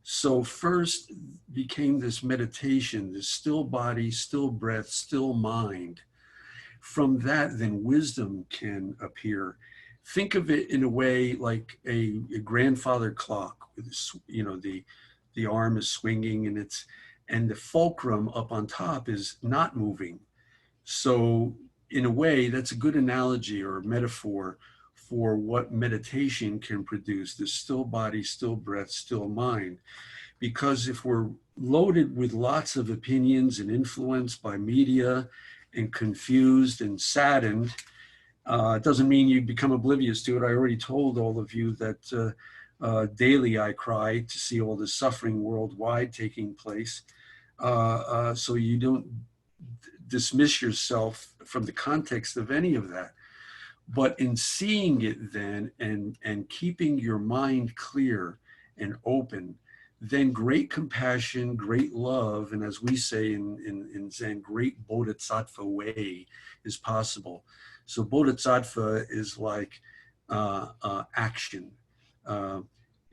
So first became this meditation, this still body, still breath, still mind. From that, then wisdom can appear. Think of it in a way like a grandfather clock with, you know, the arm is swinging and the fulcrum up on top is not moving. So in a way, that's a good analogy or metaphor for what meditation can produce, the still body, still breath, still mind. Because if we're loaded with lots of opinions and influenced by media and confused and saddened, it doesn't mean you become oblivious to it. I already told all of you that daily I cry to see all the suffering worldwide taking place. So you don't dismiss yourself from the context of any of that. But in seeing it then and keeping your mind clear and open, then great compassion, great love, and as we say in Zen, great bodhisattva way is possible. So bodhisattva is like action.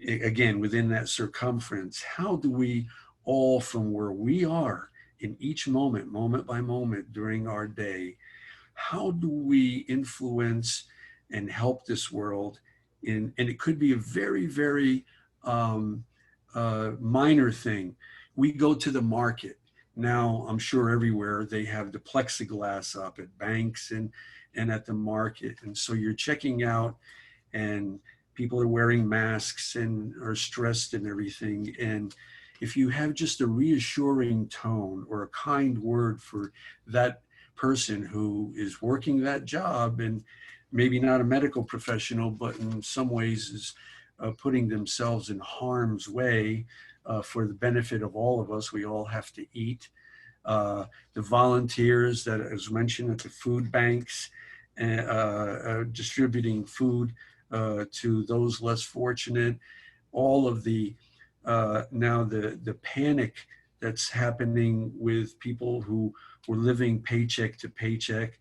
Again, within that circumference, how do we all from where we are in each moment, moment by moment during our day, how do we influence and help this world and it could be a very, very minor thing. We go to the market. Now, I'm sure everywhere they have the plexiglass up at banks and at the market. And so you're checking out and people are wearing masks and are stressed and everything. And if you have just a reassuring tone or a kind word for that person who is working that job and maybe not a medical professional, but in some ways is putting themselves in harm's way for the benefit of all of us. We all have to eat. The volunteers that, as mentioned, at the food banks, distributing food to those less fortunate, all of the now the panic that's happening with people who were living paycheck to paycheck.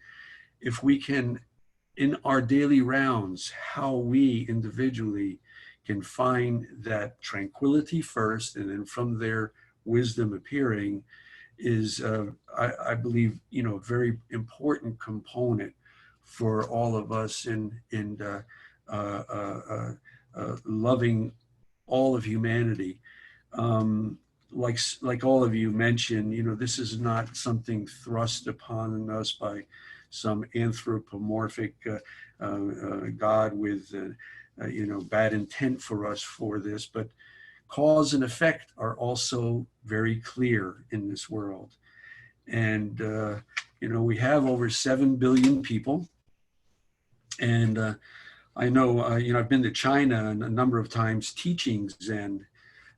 If we can, in our daily rounds, how we individually can find that tranquility first, and then from there, wisdom appearing, is I believe, you know, a very important component for all of us in loving all of humanity. Like all of you mentioned, you know, this is not something thrust upon us by some anthropomorphic God with, you know, bad intent for us for this, but cause and effect are also very clear in this world. And, you know, we have over 7 billion people. And I know, you know, I've been to China a number of times teaching Zen,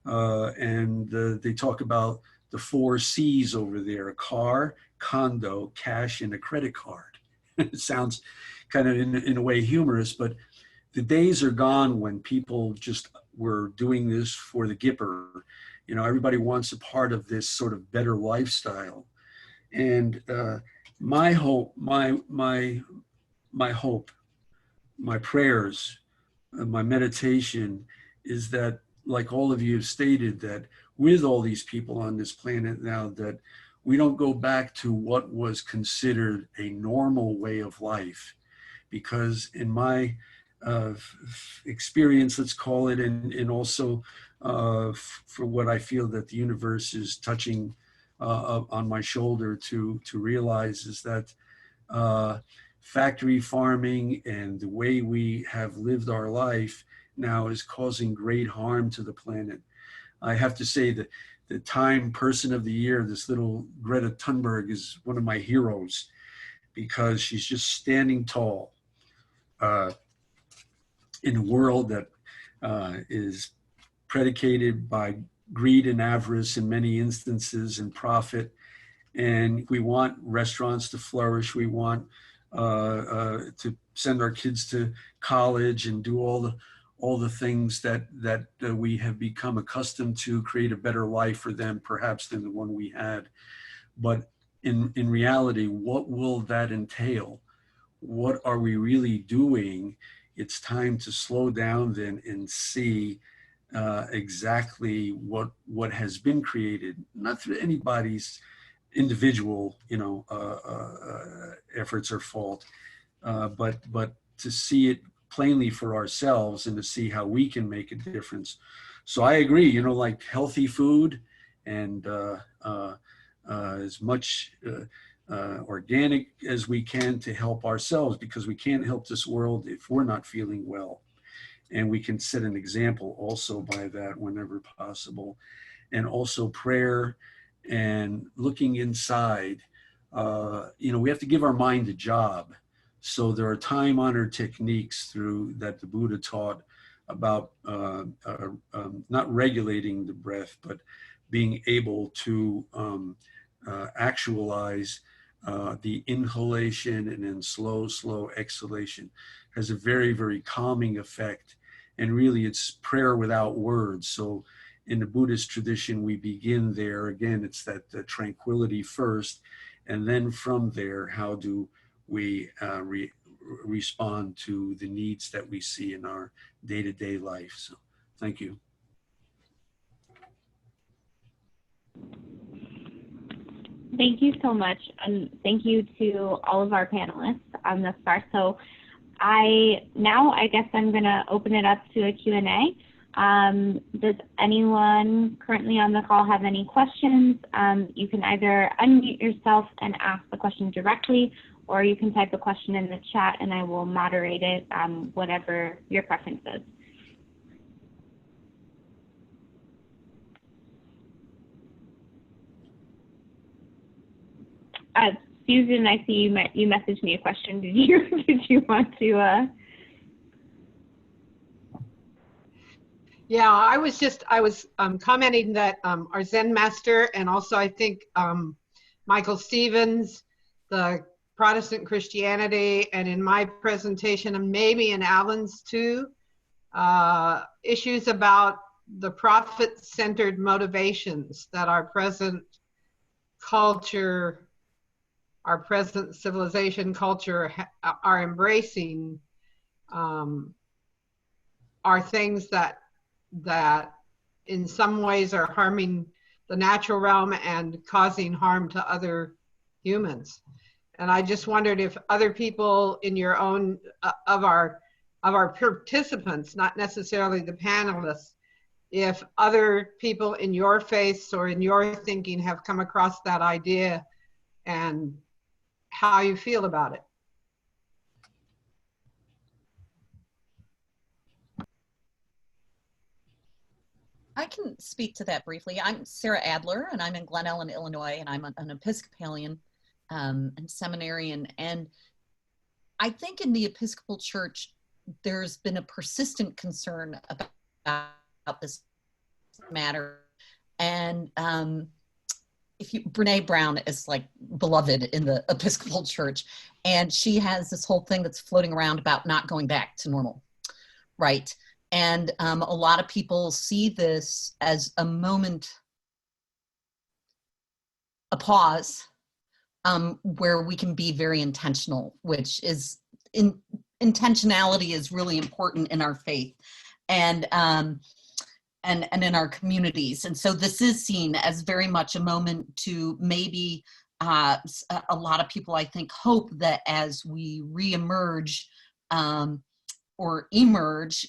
and they talk about the 4 C's over there: a car, condo, cash, and a credit card. It sounds kind of in a way humorous, but the days are gone when people just were doing this for the gipper. You know, everybody wants a part of this sort of better lifestyle. And my hope, my hope, my prayers, my meditation is that, like all of you have stated, that with all these people on this planet now, that we don't go back to what was considered a normal way of life. Because in my experience, let's call it, and also for what I feel that the universe is touching on my shoulder to realize, is that factory farming and the way we have lived our life now is causing great harm to the planet. I have to say that the Time Person of the Year, this little Greta Thunberg, is one of my heroes, because she's just standing tall in a world that is predicated by greed and avarice in many instances, and profit. And we want restaurants to flourish. We want to send our kids to college and do all the things that we have become accustomed to, create a better life for them, perhaps, than the one we had. But in reality, what will that entail? What are we really doing? It's time to slow down then and see exactly what has been created, not through anybody's individual, you know, efforts or fault, but to see it plainly for ourselves and to see how we can make a difference. So I agree, you know, like healthy food and as much organic as we can to help ourselves, because we can't help this world if we're not feeling well. And we can set an example also by that whenever possible. And also prayer and looking inside. You know, we have to give our mind a job. So there are time-honored techniques through that the Buddha taught about not regulating the breath, but being able to actualize the inhalation and then slow exhalation. Has a very, very calming effect. And really it's prayer without words. So in the Buddhist tradition, we begin there. Again, it's that tranquility first. And then from there, how do we respond to the needs that we see in our day-to-day life? So thank you. Thank you so much. And thank you to all of our panelists thus far. So I guess I'm going to open it up to a Q&A. Does anyone currently on the call have any questions? You can either unmute yourself and ask the question directly, or you can type the question in the chat and I will moderate it, whatever your preference is. Susan, I see you messaged me a question. Did you want to? Yeah, I was commenting that our Zen master, and also I think Michael Stevens, the Protestant Christianity, and in my presentation, and maybe in Alan's too, issues about the profit-centered motivations that our present culture, our present civilization culture are embracing, are things that in some ways are harming the natural realm and causing harm to other humans. And I just wondered if other people in your own, of our participants, not necessarily the panelists, if other people in your faiths or in your thinking have come across that idea and how you feel about it. I can speak to that briefly. I'm Sarah Adler, and I'm in Glen Ellen, Illinois, and I'm an Episcopalian and seminarian. And I think in the Episcopal Church, there's been a persistent concern about this matter. And Brene Brown is like beloved in the Episcopal Church, and she has this whole thing that's floating around about not going back to normal, right? And a lot of people see this as a moment, a pause, where we can be very intentional, which is, intentionality is really important in our faith and in our communities. And so this is seen as very much a moment to maybe, a lot of people, I think, hope that as we reemerge, or emerge,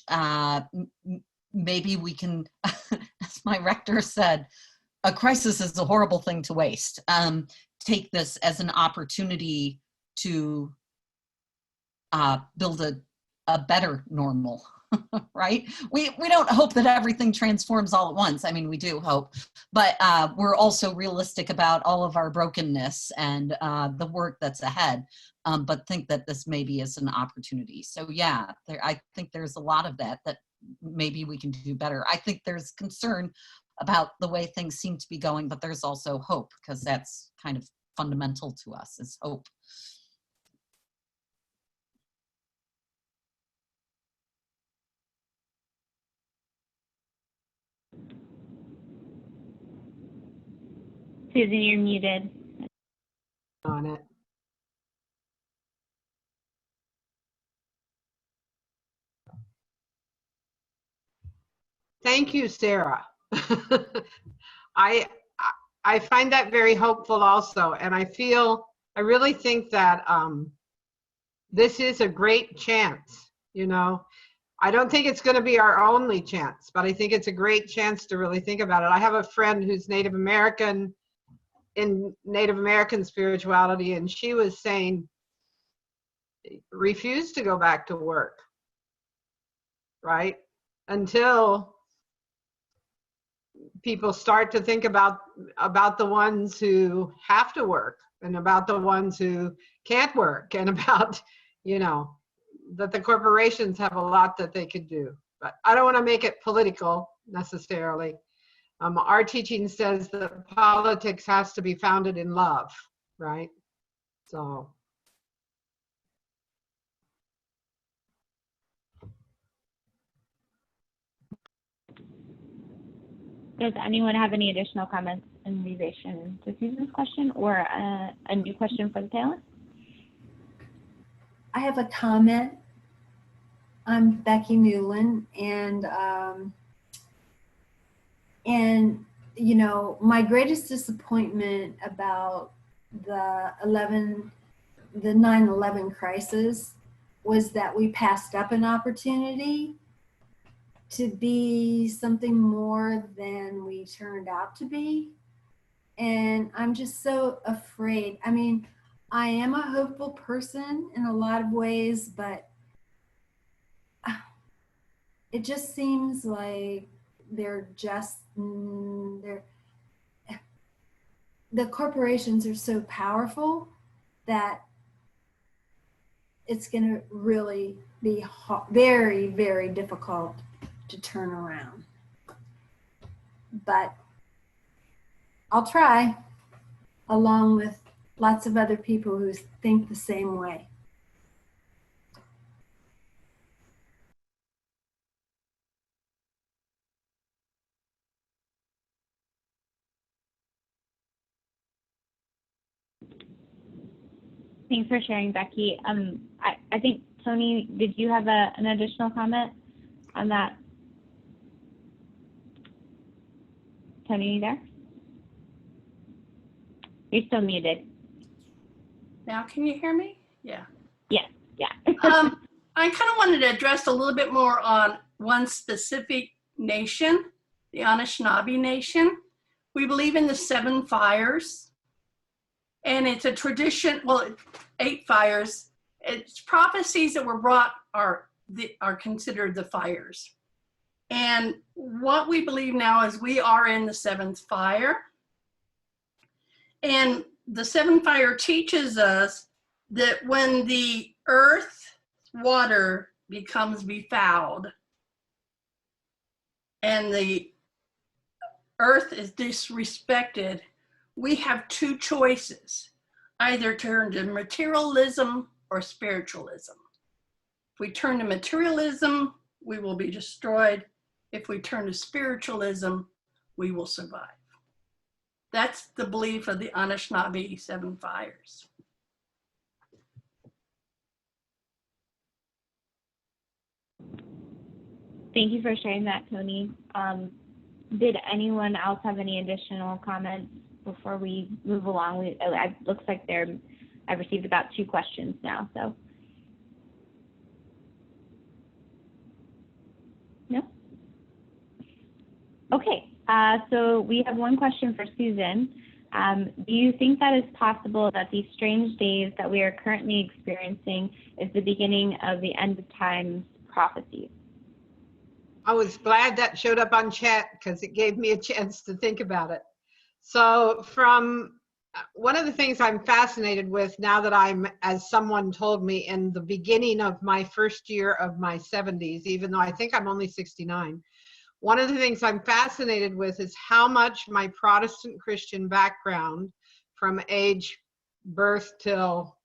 maybe we can, as my rector said, a crisis is a horrible thing to waste. Take this as an opportunity to build a better normal, right? We don't hope that everything transforms all at once. I mean, we do hope, but we're also realistic about all of our brokenness and the work that's ahead. But think that this maybe is an opportunity. So yeah, I think there's a lot of that maybe we can do better. I think there's concern about the way things seem to be going, but there's also hope, because that's kind of fundamental to us, is hope. Susan, you're muted. On it. Thank you, Sarah. I find that very hopeful also, and I really think that this is a great chance. You know, I don't think it's going to be our only chance, but I think it's a great chance to really think about it. I have a friend who's Native American, in Native American spirituality, and she was saying, refuse to go back to work, right? Until people start to think about the ones who have to work, and about the ones who can't work, and about, you know, that the corporations have a lot that they could do. But I don't want to make it political necessarily. Our teaching says that politics has to be founded in love, right? So. does anyone have any additional comments in relation to Susan's question or a new question for the panelists? I have a comment. I'm Becky Newland, and you know, my greatest disappointment about the 9/11 crisis was that we passed up an opportunity to be something more than we turned out to be. And I'm just so afraid. I mean, I am a hopeful person in a lot of ways, but it just seems like the corporations are so powerful that it's going to really be very, very difficult to turn around. But I'll try, along with lots of other people who think the same way. Thanks for sharing, Becky. I think, Toni, did you have an additional comment on that? Toni, are you there? You're still muted. Now, can you hear me? Yeah. Yes, yeah. I kind of wanted to address a little bit more on one specific nation, the Anishinaabe Nation. We believe in the 7 fires, and it's a tradition, well, 8 fires. It's prophecies that were brought are considered the fires. And what we believe now is we are in the 7th fire. And the 7th fire teaches us that when the earth water becomes befouled and the earth is disrespected, we have 2 choices, either turn to materialism or spiritualism. If we turn to materialism, we will be destroyed. If we turn to spiritualism, we will survive. That's the belief of the Anishinaabe 7 fires. Thank you for sharing that, Toni. Did anyone else have any additional comments before we move along? It looks like I've received about 2 questions now, so. No? Okay, so we have one question for Susan. Do you think that it's possible that these strange days that we are currently experiencing is the beginning of the end of times prophecies? I was glad that showed up on chat because it gave me a chance to think about it. So from one of the things I'm fascinated with now that I'm, as someone told me in the beginning of my first year of my 70s, even though I think I'm only 69, one of the things I'm fascinated with is how much my Protestant Christian background from age birth till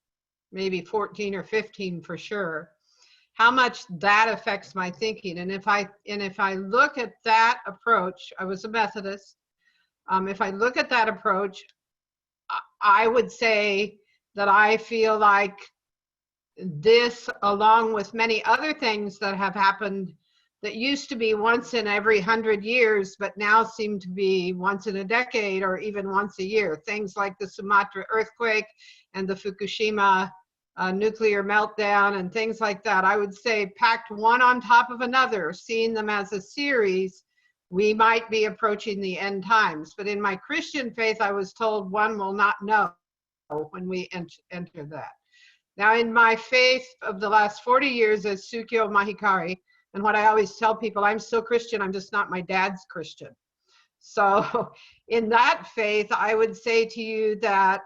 maybe 14 or 15 for sure, how much that affects my thinking. And if I look at that approach, I was a Methodist. If I look at that approach, I would say that I feel like this, along with many other things that have happened that used to be once in every 100 years, but now seem to be once in a decade or even once a year. Things like the Sumatra earthquake and the Fukushima nuclear meltdown and things like that. I would say packed one on top of another, seeing them as a series, we might be approaching the end times. But in my Christian faith, I was told one will not know when we enter that. Now, in my faith of the last 40 years as Sukyo Mahikari, and what I always tell people, I'm still Christian, I'm just not my dad's Christian. So in that faith, I would say to you that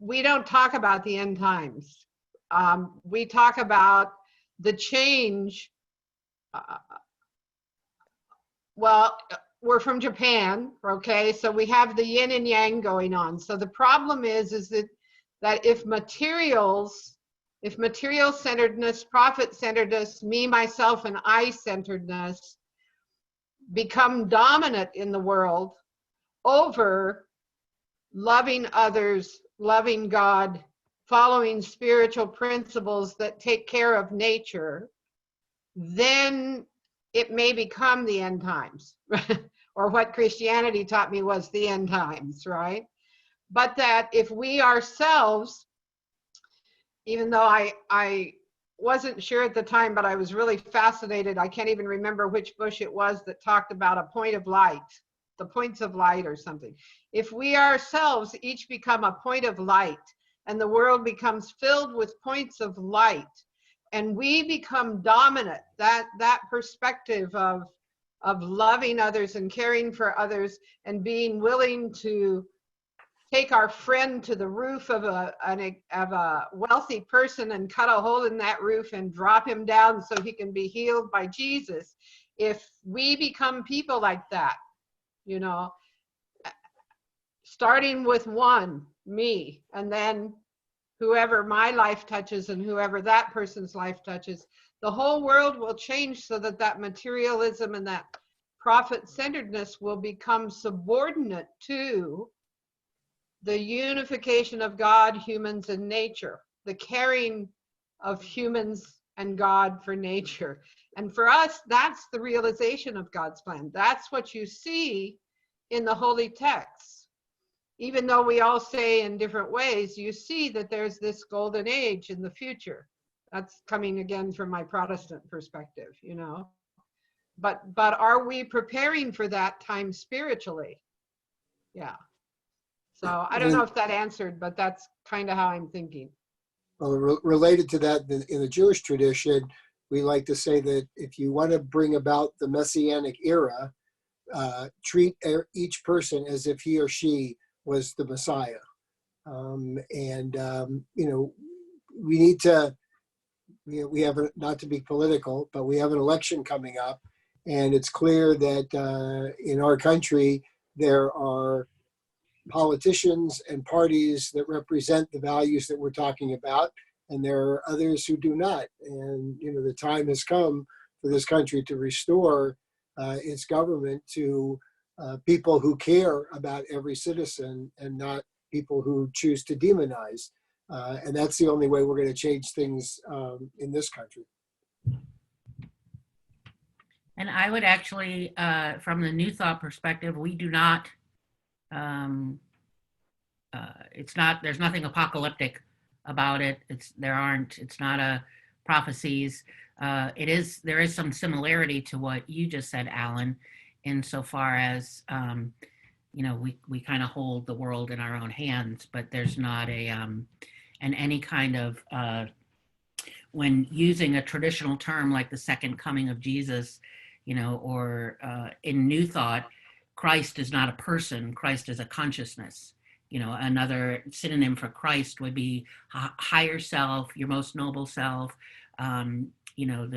we don't talk about the end times. We talk about the change. Well, we're from Japan, okay? So we have the yin and yang going on. So the problem is that if material centeredness, profit centeredness, me, myself, and I centeredness become dominant in the world over loving others, loving God, following spiritual principles that take care of nature, then it may become the end times, or what Christianity taught me was the end times, right? But that if we ourselves, even though I wasn't sure at the time, but I was really fascinated. I can't even remember which bush it was that talked about a point of light, the points of light or something. If we ourselves each become a point of light and the world becomes filled with points of light and we become dominant, that perspective of loving others and caring for others and being willing to take our friend to the roof of a wealthy person and cut a hole in that roof and drop him down so he can be healed by Jesus. If we become people like that, you know, starting with one, me, and then whoever my life touches and whoever that person's life touches, the whole world will change so that that materialism and that profit-centeredness will become subordinate to the unification of God, humans, and nature, the caring of humans and God for nature. And for us, that's the realization of God's plan. That's what you see in the holy texts. Even though we all say in different ways, you see that there's this golden age in the future. That's coming again from my Protestant perspective, you know. But are we preparing for that time spiritually? Yeah. So I don't know if that answered, but that's kind of how I'm thinking. Well, related to that, in the Jewish tradition, we like to say that if you want to bring about the Messianic era, treat each person as if he or she was the Messiah. You know, we need to, we have, not to be political, but we have an election coming up. And it's clear that in our country, there are politicians and parties that represent the values that we're talking about, and there are others who do not. And you know, the time has come for this country to restore its government to people who care about every citizen and not people who choose to demonize. And that's the only way we're going to change things in this country. And I would actually, from the New Thought perspective, we do not, there's nothing apocalyptic about it. It's not a prophecies. There is some similarity to what you just said, Alan, insofar as, you know, we kind of hold the world in our own hands, but there's not any kind of, when using a traditional term like the second coming of Jesus, you know, or in New Thought, Christ is not a person, Christ is a consciousness. You know, another synonym for Christ would be higher self, your most noble self, you know,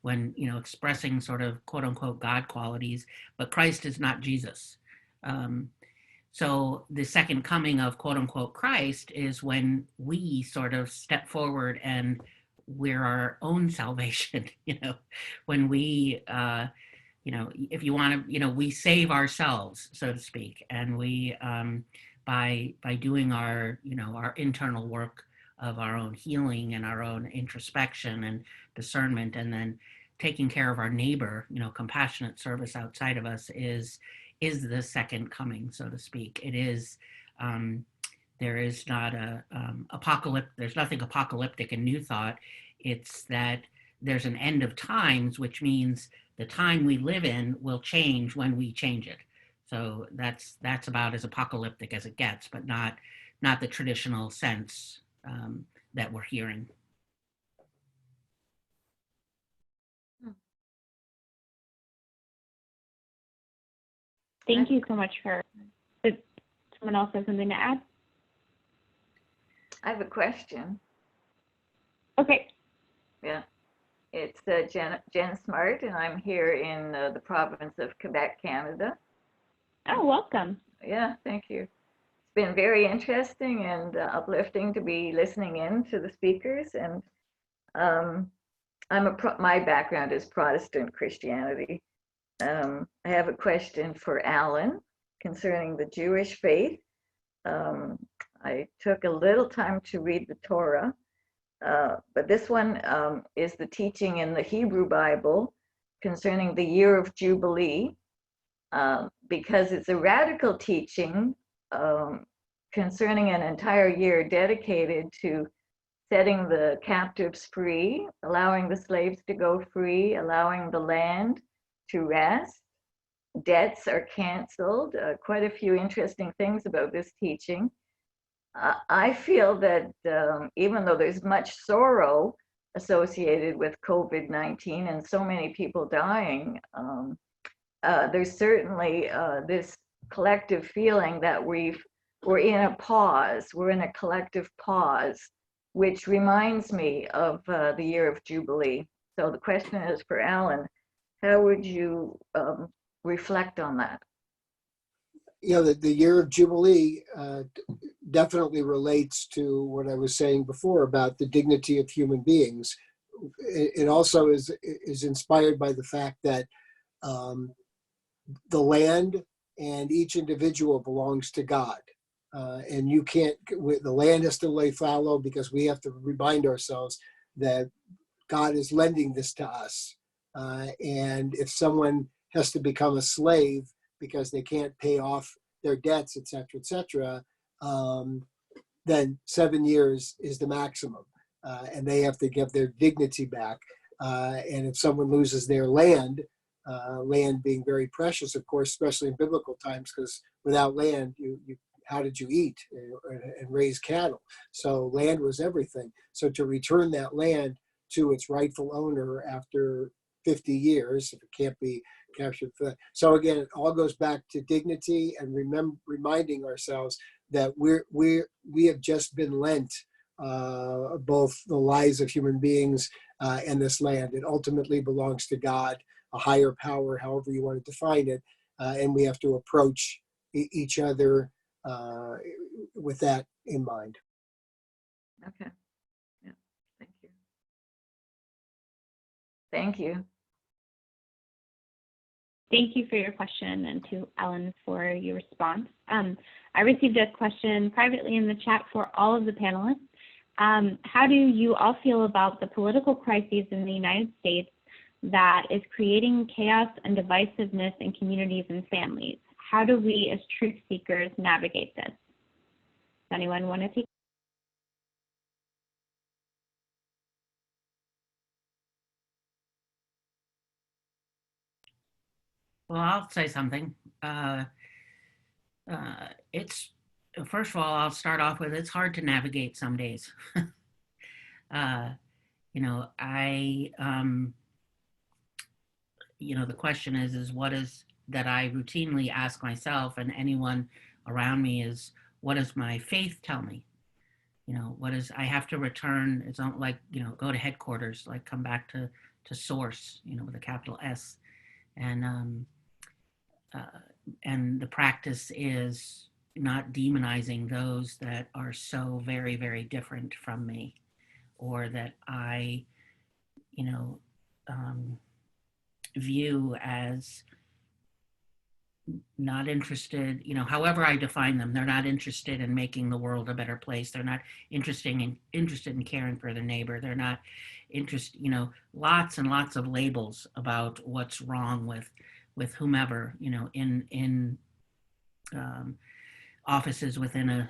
when, you know, expressing sort of quote unquote God qualities, but Christ is not Jesus. So the second coming of quote unquote Christ is when we sort of step forward and we're our own salvation, you know, when we, you know, if you want to, you know, we save ourselves, so to speak, and we, by doing our, you know, our internal work of our own healing and our own introspection and discernment, and then taking care of our neighbor, you know, compassionate service outside of us is the second coming, so to speak. It is, there is not there's nothing apocalyptic in New Thought. It's that there's an end of times, which means the time we live in will change when we change it. So that's about as apocalyptic as it gets, but not the traditional sense that we're hearing. Thank you so much did someone else have something to add? I have a question. Okay. Yeah, it's Jen Smart, and I'm here in the province of Quebec, Canada. Oh, welcome. Yeah, thank you. It's been very interesting and uplifting to be listening in to the speakers. And my background is Protestant Christianity. I have a question for Alan concerning the Jewish faith. I took a little time to read the Torah, but this one is the teaching in the Hebrew Bible concerning the year of Jubilee, because it's a radical teaching concerning an entire year dedicated to setting the captives free, allowing the slaves to go free, allowing the land to rest. Debts are canceled. Quite a few interesting things about this teaching. I feel that even though there's much sorrow associated with COVID-19 and so many people dying, there's certainly this collective feeling that we're in a pause. We're in a collective pause, which reminds me of the year of Jubilee. So the question is for Alan, how would you reflect on that? You know, the year of Jubilee definitely relates to what I was saying before about the dignity of human beings. It also is inspired by the fact that the land and each individual belongs to God. And you can't, the land has to lay fallow because we have to remind ourselves that God is lending this to us. And if someone has to become a slave because they can't pay off their debts, et cetera, then 7 years is the maximum. And they have to give their dignity back. And if someone loses their land, land being very precious, of course, especially in biblical times, because without land, how did you eat and raise cattle? So land was everything. So to return that land to its rightful owner after 50 years, if it can't be captured. So again, it all goes back to dignity and reminding ourselves that we have just been lent both the lives of human beings and this land. It ultimately belongs to God, a higher power, however you want to define it, and we have to approach each other with that in mind. Okay. Yeah. Thank you. Thank you. Thank you for your question, and to Ellen for your response. I received a question privately in the chat for all of the panelists. How do you all feel about the political crises in the United States that is creating chaos and divisiveness in communities and families? How do we as truth seekers navigate this? Does anyone want to take? Well, I'll say something. It's, first of all, I'll start off with, it's hard to navigate some days. You know, the question is what is that I routinely ask myself and anyone around me is, what does my faith tell me? You know, I have to return, it's not like, go to headquarters, like come back to source, with a capital S. And the practice is not demonizing those that are so very, very different from me, or that I, view as not interested, however I define them. They're not interested in making the world a better place. They're not interested in caring for their neighbor. They're not interested, lots and lots of labels about what's wrong with whomever, in offices within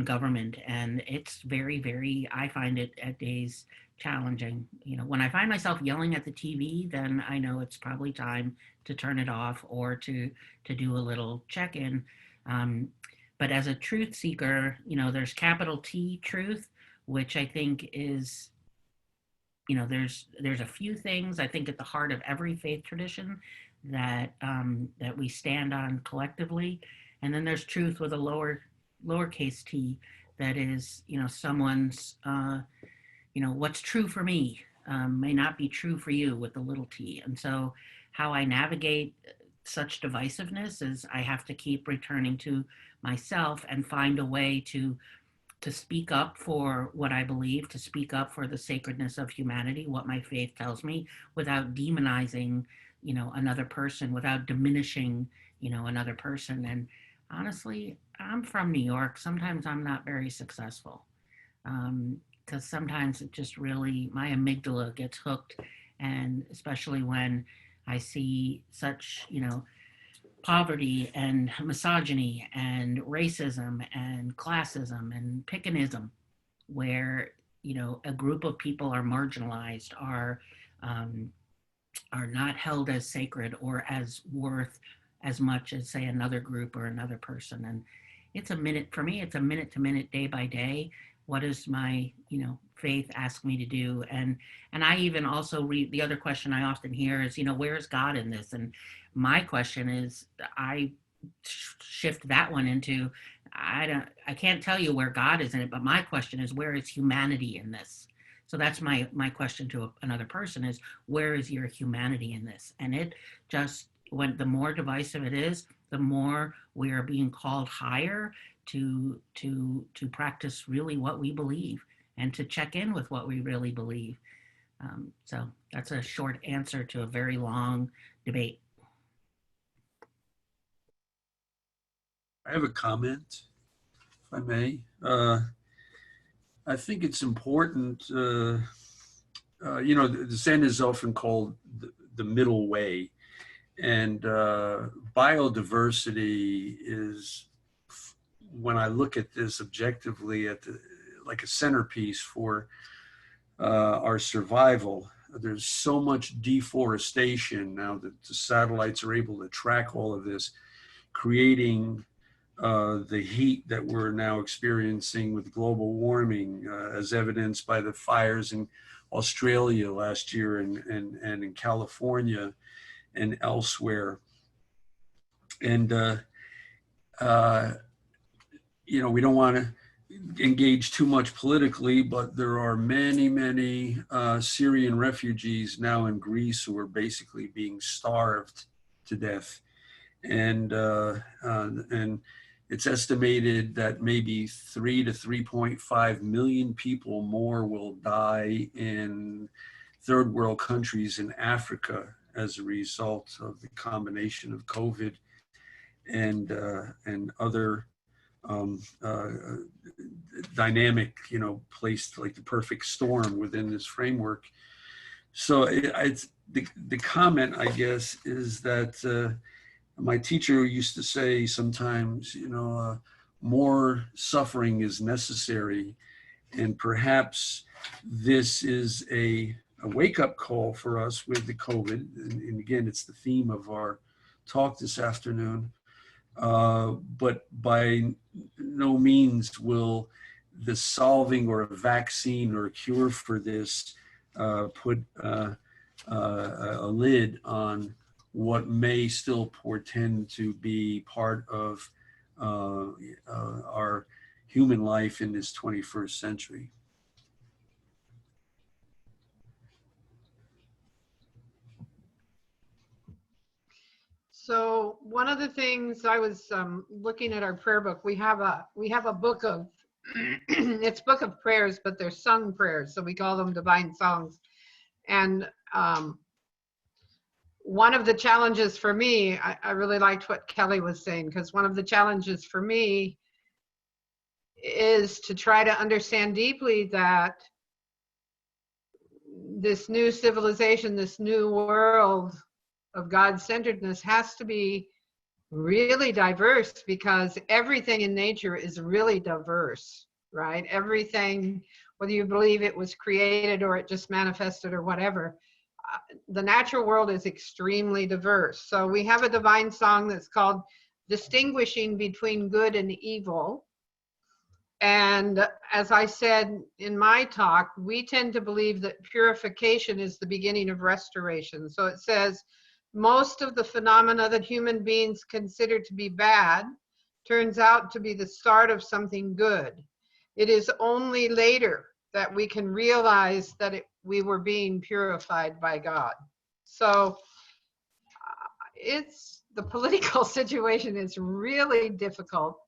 government. And it's very, very, I find it at days challenging. When I find myself yelling at the TV, then I know it's probably time to turn it off or to do a little check-in. But as a truth seeker, there's capital T truth, which I think is, there's a few things I think at the heart of every faith tradition that we stand on collectively. And then there's truth with a lowercase t, that is, someone's, what's true for me may not be true for you with the little t. And so how I navigate such divisiveness is I have to keep returning to myself and find a way to speak up for what I believe, to speak up for the sacredness of humanity, what my faith tells me, without demonizing another person without diminishing, another person. And honestly, I'm from New York. Sometimes I'm not very successful, because sometimes it just really, my amygdala gets hooked. And especially when I see such, poverty and misogyny and racism and classism and pickenism, where a group of people are marginalized, are not held as sacred or as worth as much as, say, another group or another person. And it's a minute, for me, it's a minute to minute, day by day. What does my, faith ask me to do? And I even also read, the other question I often hear is, where is God in this? And my question is, I shift that one into, I can't tell you where God is in it, but my question is, where is humanity in this? So that's my question to another person is, where is your humanity in this? And it just, when the more divisive it is, the more we are being called higher to practice really what we believe and to check in with what we really believe. So that's a short answer to a very long debate. I have a comment, if I may. I think it's important, the Zen is often called the middle way. And biodiversity is, when I look at this objectively, like a centerpiece for our survival. There's so much deforestation now that the satellites are able to track all of this, creating the heat that we're now experiencing with global warming, as evidenced by the fires in Australia last year and in California and elsewhere. And, we don't want to engage too much politically, but there are many, many Syrian refugees now in Greece who are basically being starved to death. And it's estimated that maybe 3 to 3.5 million people more will die in third world countries in Africa as a result of the combination of COVID and other dynamic, placed like the perfect storm within this framework. So it's the comment, I guess, is that my teacher used to say sometimes, more suffering is necessary. And perhaps this is a wake-up call for us with the COVID. And again, it's the theme of our talk this afternoon. But by no means will the solving or a vaccine or a cure for this put a lid on what may still portend to be part of our human life in this 21st century. So one of the things I was looking at our prayer book, we have a book of it's book of prayers, but they're sung prayers, so we call them divine songs. And one of the challenges for me, I really liked what Kelly was saying, because one of the challenges for me is to try to understand deeply that this new civilization, this new world of God-centeredness has to be really diverse, because everything in nature is really diverse, right? Everything, whether you believe it was created or it just manifested or whatever, the natural world is extremely diverse. So we have a divine song that's called Distinguishing Between Good and Evil. And as I said in my talk, we tend to believe that purification is the beginning of restoration. So it says, most of the phenomena that human beings consider to be bad turns out to be the start of something good. It is only later that we can realize that we were being purified by God. So the political situation is really difficult.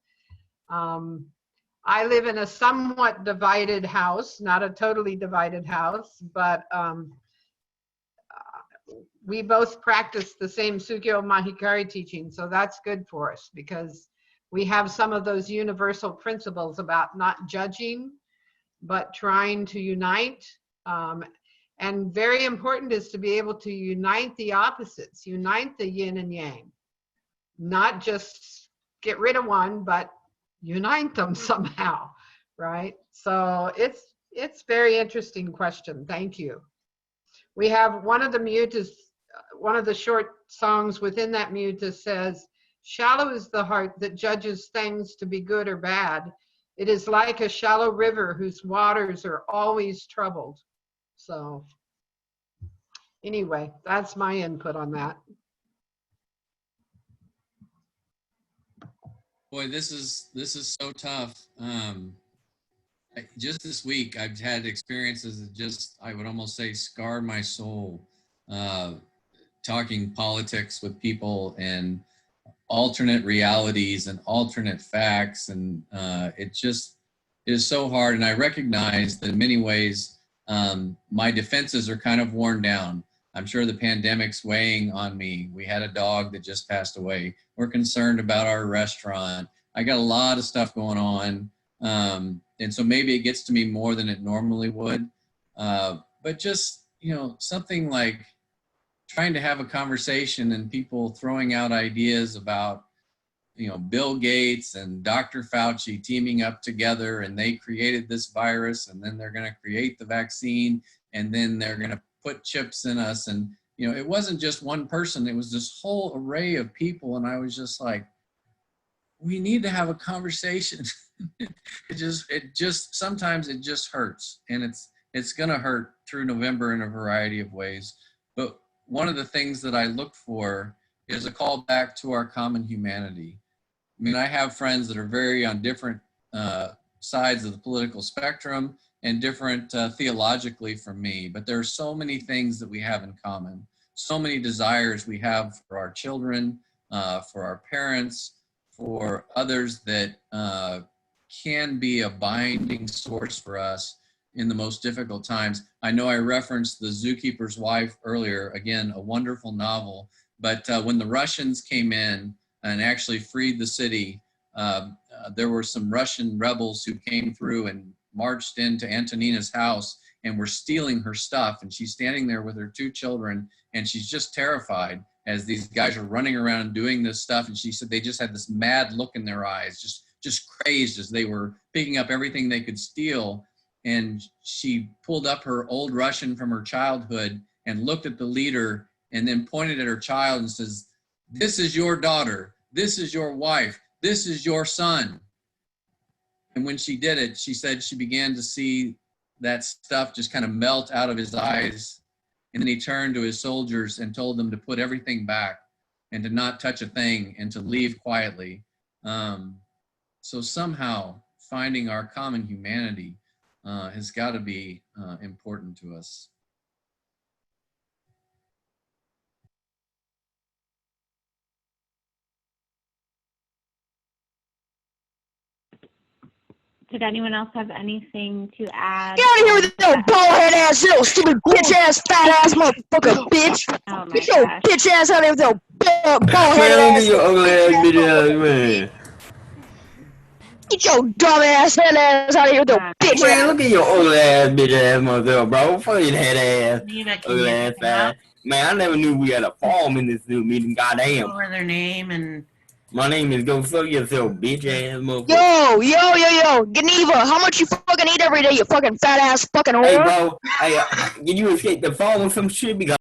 I live in a somewhat divided house, not a totally divided house, but we both practice the same Sukyo Mahikari teaching, so that's good for us because we have some of those universal principles about not judging, but trying to unite. And very important is to be able to unite the opposites, unite the yin and yang, not just get rid of one, but unite them somehow, right? So it's very interesting question. Thank you. We have one of the mutas, one of the short songs within that muta says, shallow is the heart that judges things to be good or bad. It is like a shallow river whose waters are always troubled. So anyway, that's my input on that. Boy, this is so tough. Just this week, I've had experiences that just, I would almost say, scarred my soul. Talking politics with people and alternate realities and alternate facts, and it just is so hard. And I recognize that in many ways, my defenses are kind of worn down. I'm sure the pandemic's weighing on me. We had a dog that just passed away. We're concerned about our restaurant. I got a lot of stuff going on. And so maybe it gets to me more than it normally would. But just, you know, something like trying to have a conversation and people throwing out ideas about, you know, Bill Gates and Dr. Fauci teaming up together, and they created this virus, and then they're going to create the vaccine, and then they're going to put chips in us. And, you know, it wasn't just one person, it was this whole array of people. And I was just like, we need to have a conversation. it just sometimes it just hurts, and it's going to hurt through November in a variety of ways. But one of the things that I look for is a call back to our common humanity. I mean, I have friends that are very on different sides of the political spectrum and different theologically from me, but there are so many things that we have in common, so many desires we have for our children, for our parents, for others that can be a binding source for us in the most difficult times. I know I referenced The Zookeeper's Wife earlier, again, a wonderful novel, but when the Russians came in and actually freed the city, there were some Russian rebels who came through and marched into Antonina's house and were stealing her stuff. And she's standing there with her 2 children, and she's just terrified as these guys are running around doing this stuff. And she said they just had this mad look in their eyes, just crazed as they were picking up everything they could steal. And she pulled up her old Russian from her childhood and looked at the leader and then pointed at her child and says, "This is your daughter. This is your wife. This is your son." And when she did it, she said she began to see that stuff just kind of melt out of his eyes. And then he turned to his soldiers and told them to put everything back and to not touch a thing and to leave quietly. So somehow finding our common humanity has got to be important to us. Did anyone else have anything to add? Get out of here with your bald-head ass, little stupid bitch-ass, fat-ass motherfucker, bitch. Oh my Get your gosh. bitch ass out of here with your bald-headed Man, ass. get your ugly ass bitch ass, man. Get your dumb ass head ass out of here with your bitch Man, ass. look at your ugly ass bitch ass motherfucker, bro. Fuck your head ass, Nina, can ugly you ass come up? fat. Man, I never knew we had a farm in this Zoom meeting. Goddamn. Over their name and My name is Go Fuck Yourself, bitch ass motherfucker. Yo, Geneva, how much you fucking eat every day, you fucking fat ass fucking Hey, whore? bro. Hey, did you escape the phone or some shit? Because